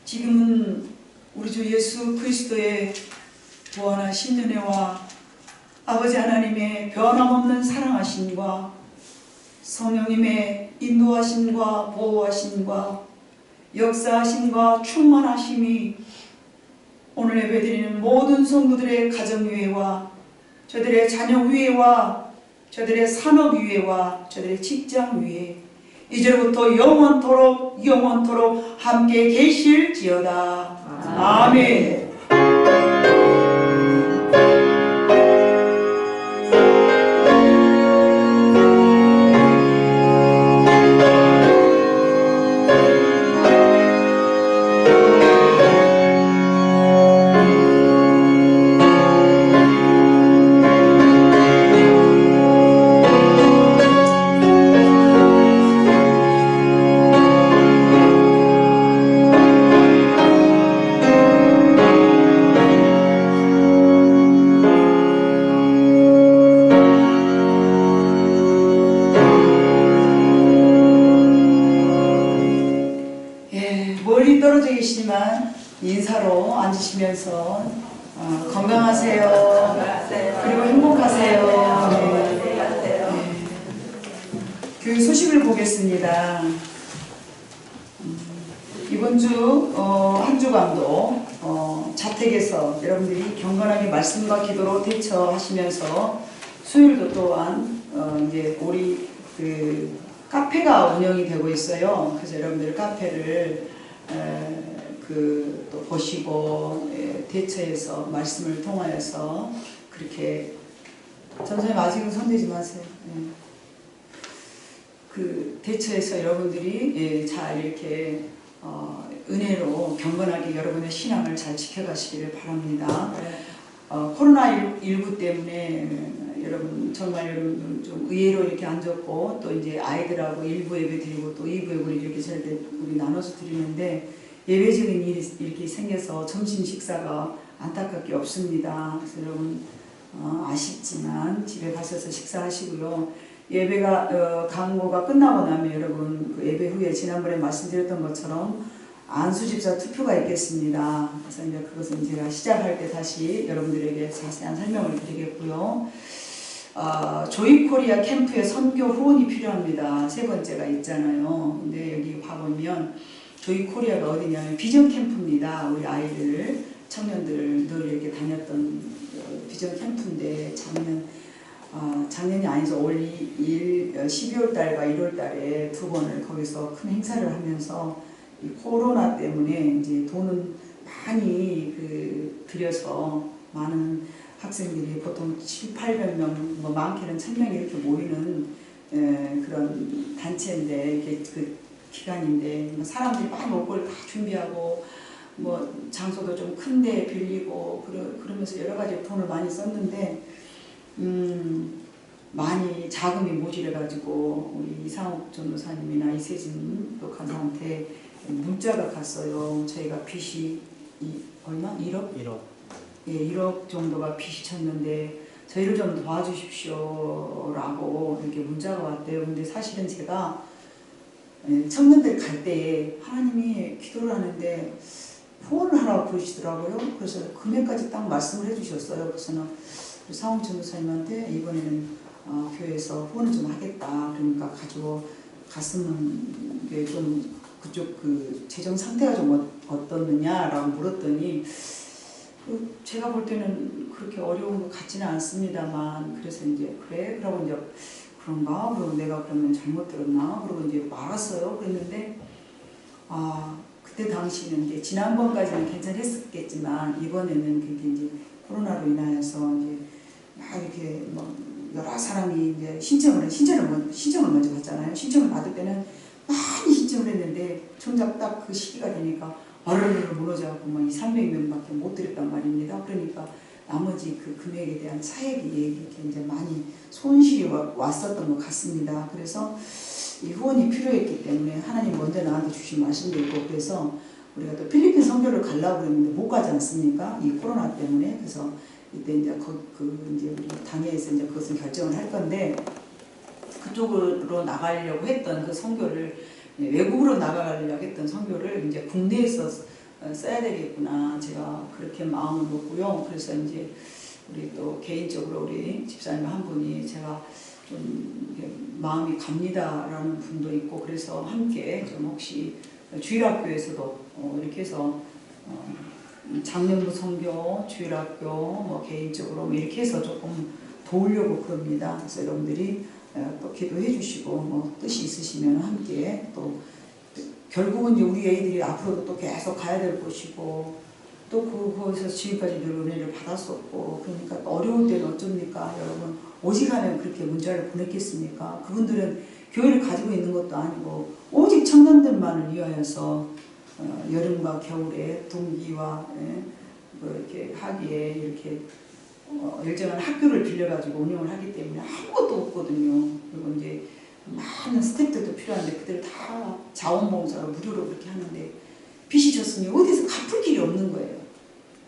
지금은 우리 주 예수 그리스도의 무한하신 은혜와 아버지 하나님의 변함없는 사랑하심과 성령님의 인도하심과 보호하심과 역사하심과 충만하심이 오늘 예배드리는 모든 성도들의 가정 위에와 저들의 자녀 위에와 저들의 산업 위에와 저들의 직장 위에 이제부터 영원토록 함께 계실지어다. 아멘. 멀리 떨어져 계시지만 인사로 앉으시면서 건강하세요. 그리고 행복하세요. 네. 그 소식을 보겠습니다. 이번 주 한 주간도 자택에서 여러분들이 경건하게 말씀과 기도로 대처하시면서 수요일도 또한 이제 우리 그 카페가 운영이 되고 있어요. 그래서 여러분들 카페를 또 보시고 대처해서 말씀을 통하여서 그렇게 전선생님 아직은 손대지 마세요. 그 대처해서 여러분들이 잘 이렇게 은혜로 경건하게 여러분의 신앙을 잘 지켜가시기를 바랍니다. 코로나19 때문에 여러분 정말 여러분 좀 의외로 이렇게 앉았고 또 이제 아이들하고 1부 예배 드리고 또 2부 예배 이렇게 우리 나눠서 드리는데 예배적인 일이 이렇게 생겨서 점심 식사가 안타깝게 없습니다. 그래서 여러분 아쉽지만 집에 가셔서 식사하시고요. 예배가 강모가 끝나고 나면 여러분 그 예배 후에 지난번에 말씀드렸던 것처럼 안수집사 투표가 있겠습니다. 그래서 이제 그것은 제가 시작할 때 다시 여러분들에게 자세한 설명을 드리겠고요. 조이코리아 캠프에 선교 후원이 필요합니다. 세 번째가 있잖아요. 근데 여기 봐보면 조이코리아가 어디냐면 비전 캠프입니다. 우리 아이들, 청년들 늘 이렇게 다녔던 비전 캠프인데 작년이 아니죠. 올 12월 달과 1월 달에 2번을 거기서 큰 행사를 하면서 이 코로나 때문에 이제 돈은 많이 들여서 많은 학생들이 보통 700~800명, 뭐 많게는 1000명 이렇게 모이는 그런 단체인데 이게 그 기간인데 사람들이 많이 올 걸 다 준비하고 뭐 장소도 좀 큰데 빌리고 그러면서 여러 가지 돈을 많이 썼는데 많이 자금이 모자라가지고 우리 이상욱 전도사님이나 이세진 또 간사한테 문자가 갔어요. 저희가 빚이 얼마? 1억? 1억. 예, 1억 정도가 빚이 쳤는데 저희를 좀 도와주십시오 라고 이렇게 문자가 왔대요. 근데 사실은 제가 청년들 갈 때에 하나님이 기도를 하는데 후원을 하라고 그러시더라고요. 그래서 금액까지 딱 말씀을 해주셨어요. 그래서는 상홍 전도사님한테 이번에는 교회에서 후원을 좀 하겠다. 그러니까 가지고 갔으면 이게 좀 그쪽 그 재정 상태가 좀 어떻느냐라고 물었더니 제가 볼 때는 그렇게 어려운 것 같지는 않습니다만 그래서 이제 그래? 그러고 이제 그런가? 그러고 내가 그러면 잘못 들었나? 그러고 이제 말았어요. 그랬는데 그때 당시는 이제 지난번까지는 괜찮았겠지만 이번에는 그게 이제 코로나로 인하여서 이제 막 이렇게 뭐 여러 사람이 이제 신청을 먼저 받잖아요. 신청을 받을 때는 많이 신청을 했는데 정작 딱 그 시기가 되니까 와르르 무너져갖고 뭐 200~300명밖에 못 드렸단 말입니다. 그러니까 나머지 그 금액에 대한 차액이 이렇게 이제 많이 손실이 왔었던 것 같습니다. 그래서 이 후원이 필요했기 때문에 하나님 먼저 나한테 주신 말씀도 있고 그래서 우리가 또 필리핀 선교를 가려고 그랬는데 못 가지 않습니까? 이 코로나 때문에. 그래서 이때 이제 이제 우리 당회에서 이제 그것을 결정을 할 건데 그쪽으로 나가려고 했던 그 선교를 외국으로 나가려고 했던 선교를 이제 국내에서 써야 되겠구나. 제가 그렇게 마음을 먹고요. 그래서 이제 우리 또 개인적으로 우리 집사님 한 분이 제가 좀 마음이 갑니다라는 분도 있고 그래서 함께 좀 혹시 주일학교에서도 이렇게 해서 장년부 선교, 주일학교 뭐 개인적으로 이렇게 해서 조금 도우려고 그럽니다. 그래서 여러분들이 또 기도해 주시고 뭐 뜻이 있으시면 함께 또 결국은 이제 우리 애들이 앞으로도 또 계속 가야 될 것이고 또 거기서 지금까지 늘 은혜를 받았었고 그러니까 또 어려울 때는 어쩝니까 여러분 오직 하면 그렇게 문자를 보냈겠습니까? 그분들은 교회를 가지고 있는 것도 아니고 오직 청년들만을 위하여서 여름과 겨울에 동기와 뭐 이렇게 하기에 이렇게 일정한 학교를 빌려가지고 운영을 하기 때문에 아무것도 없거든요. 그리고 이제 많은 스태프들도 필요한데 그들 다 자원봉사로 무료로 그렇게 하는데 빚이 졌으니 어디서 갚을 길이 없는 거예요.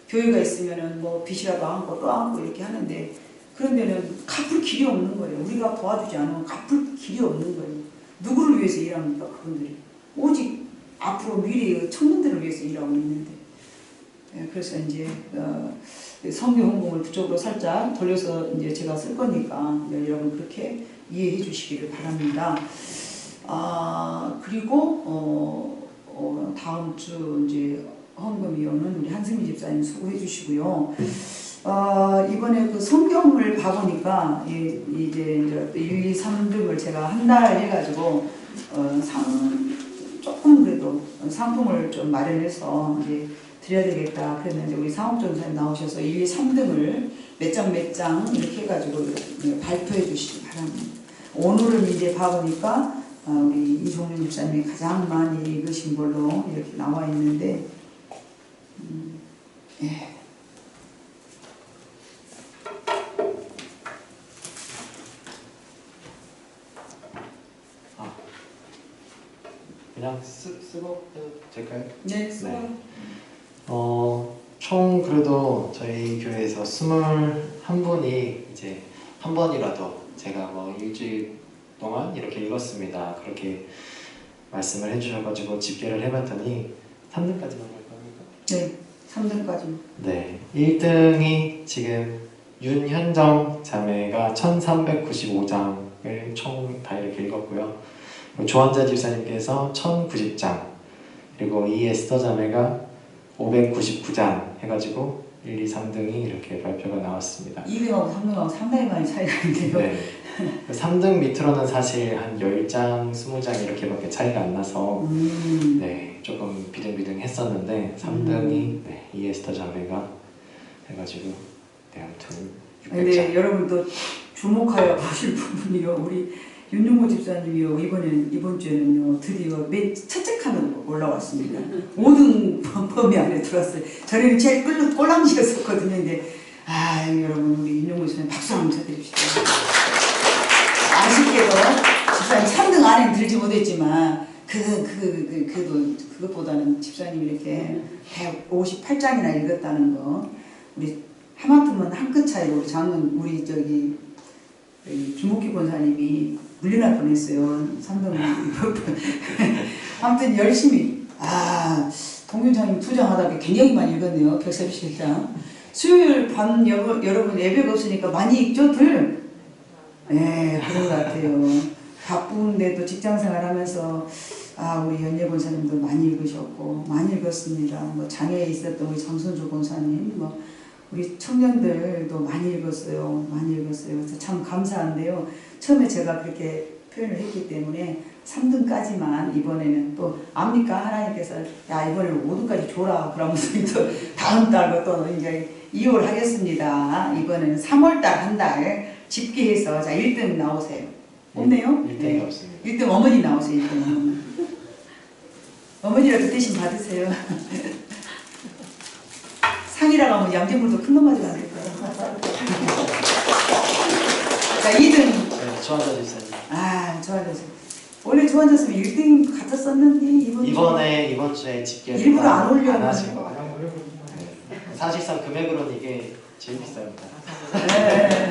교회가 있으면은 뭐 빚이라도 안고 또 안고 이렇게 하는데 그런 데는 갚을 길이 없는 거예요. 우리가 도와주지 않으면 갚을 길이 없는 거예요. 누구를 위해서 일합니까 그분들이? 오직 앞으로 미래의 청년들을 위해서 일하고 있는데 그래서 이제 선교 헌금을 그쪽으로 살짝 돌려서 이제 제가 쓸 거니까 여러분 그렇게 이해해 주시기를 바랍니다. 그리고 다음 주 이제 헌금위원은 우리 한승미 집사님 수고해 주시고요. 이번에 그 성경을 봐보니까 이제 1, 2, 3등을 제가 한 달 해가지고 조금 그래도 상품을 좀 마련해서 이제 드려야 되겠다 그랬는데 우리 상업전사님 나오셔서 1, 2, 3등을 몇 장 이렇게 해가지고 발표해 주시기 바랍니다. 오늘은 이제 봐보니까 우리 이종윤 집사님이 가장 많이 읽으신 걸로 이렇게 나와 있는데 예. 그냥 쓰고 해도 될까요? 네, 네. 총 그래도 저희 교회에서 21분이 이제 한 번이라도 제가 뭐 일주일 동안 이렇게 읽었습니다. 그렇게 말씀을 해주셔가지고 집계를 해봤더니 3등까지만 할 겁니까? 네, 3등까지. 네, 1등이 지금 윤현정 자매가 1395장을 총 다 이렇게 읽었고요. 조한자 집사님께서 1090장, 그리고 이 에스더 자매가 599장 해가지고 1, 2, 3등이 이렇게 발표가 나왔습니다. 2등하고 3등하고 상당히 많이 차이가 있는데요. 네. 3등 밑으로는 사실 한 10장, 20장 이렇게밖에 차이가 안 나서 네, 조금 비등비등했었는데 3등이 네, 이 에스더 자매가 해가지고 네, 아무튼 600장. 근데 여러분 또 주목하여 보실 부분이요. 우리 윤용호 집사님이요. 이번 주에는요. 드디어 맨 첫째 칸으로 올라왔습니다. 5등 범위 안에 들어왔어요. 저는 제일 꼴랑지였었거든요. 근데 여러분 우리 윤용호 집사님 박수 한번 쳐드립시다. 아쉽게도 집사님 3등 안에 들지 못했지만 그래도 그것보다는 집사님이 이렇게 158장이나 읽었다는 거 우리 하마터면 한 끗 차이로 우리 장은 우리 김옥기 권사님이 물려날 뻔했어요. 3등. 아무튼 열심히 동윤장님 2장 하다가 굉장히 많이 읽었네요. 137장. 수요일 밤 여러분 예배가 없으니까 많이 읽죠? 네, 그런 것 같아요. 바쁜데도 직장생활 하면서 우리 연예 권사님도 많이 읽으셨고 많이 읽었습니다. 뭐 장애에 있었던 우리 장선조 권사님 뭐 우리 청년들도 많이 읽었어요. 그래서 참 감사한데요. 처음에 제가 그렇게 표현을 했기 때문에 3등까지만 이번에는 또 압니까? 하나님께서 이번에는 5등까지 줘라. 그러면서 또 다음 달로 또 이제 2월 하겠습니다. 이번에는 3월 달 한 달 집계해서 1등 나오세요. 없네요? 1등이 네. 없습니다. 1등 어머니 나오세요. 1등 어머니라도 대신 받으세요. 상이라고 하면 양재물도 큰 놈 가지고 안 될 거야. 자, 2등. 네, 조한자 집사님. 조한자. 원래 조한자였으면 1등 같았었는데 이번 주에 집계를 일부러 안 올려 안 하신 거 같아요. 네. 사실상 금액으로는 이게 제일 비쌉니다. 네.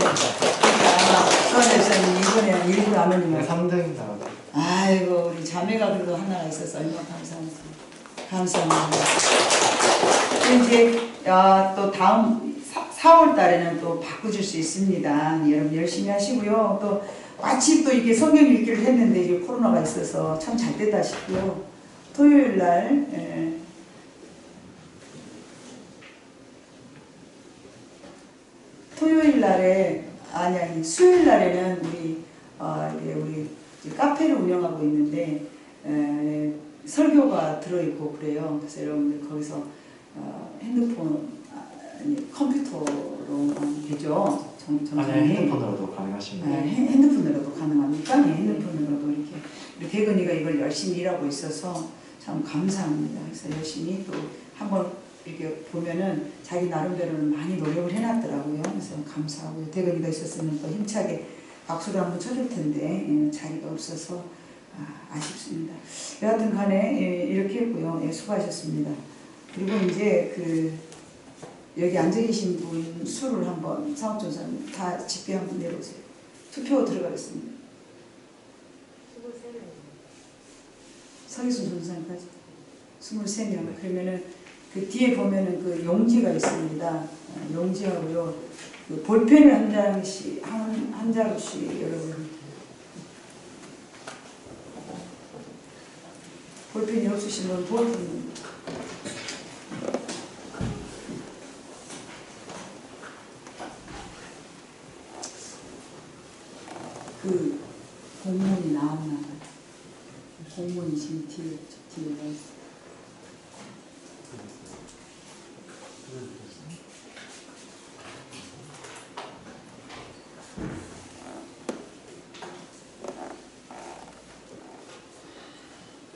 조한자 집사님 이번에는 일부러 안 올리면 3등 나왔다. 아이고 우리 자매가 그래도 하나가 있어서 얼마나 감사합니다. 이제 또 다음 4월 달에는 또 바꿔줄 수 있습니다. 여러분 열심히 하시고요. 또 마침 또 이렇게 성경 읽기를 했는데 이제 코로나가 있어서 참 잘 됐다 싶고요. 토요일 날 토요일 날에 아니 수요일 날에는 우리 카페를 운영하고 있는데 설교가 들어있고 그래요. 그래서 여러분들 거기서 핸드폰 컴퓨터로 되죠. 핸드폰으로도 가능하십니다. 핸드폰으로도 가능합니까? 네, 핸드폰으로도 이렇게 대근이가 이걸 열심히 일하고 있어서 참 감사합니다. 그래서 열심히 또 한번 이렇게 보면은 자기 나름대로는 많이 노력을 해놨더라고요. 그래서 감사하고요. 대근이가 있었으면 또 힘차게 박수를 한번 쳐줄 텐데 자리가 없어서 아쉽습니다. 여하튼 간에 이렇게 했고요. 수고하셨습니다. 그리고 이제 여기 앉아 계신 분 수를 한번 사업전사님 다 집계 한번 내려오세요. 투표 들어가겠습니다. 23명. 서기순 전사님까지 23명. 그러면은 그 뒤에 보면은 그 용지가 있습니다. 용지하고요. 그 볼펜을 한 장씩 한 장씩 여러분. 볼펜이 없으시면 볼펜. 그 공문이 나왔나 봐요. 공문이 지금 뒤에 와 있어요.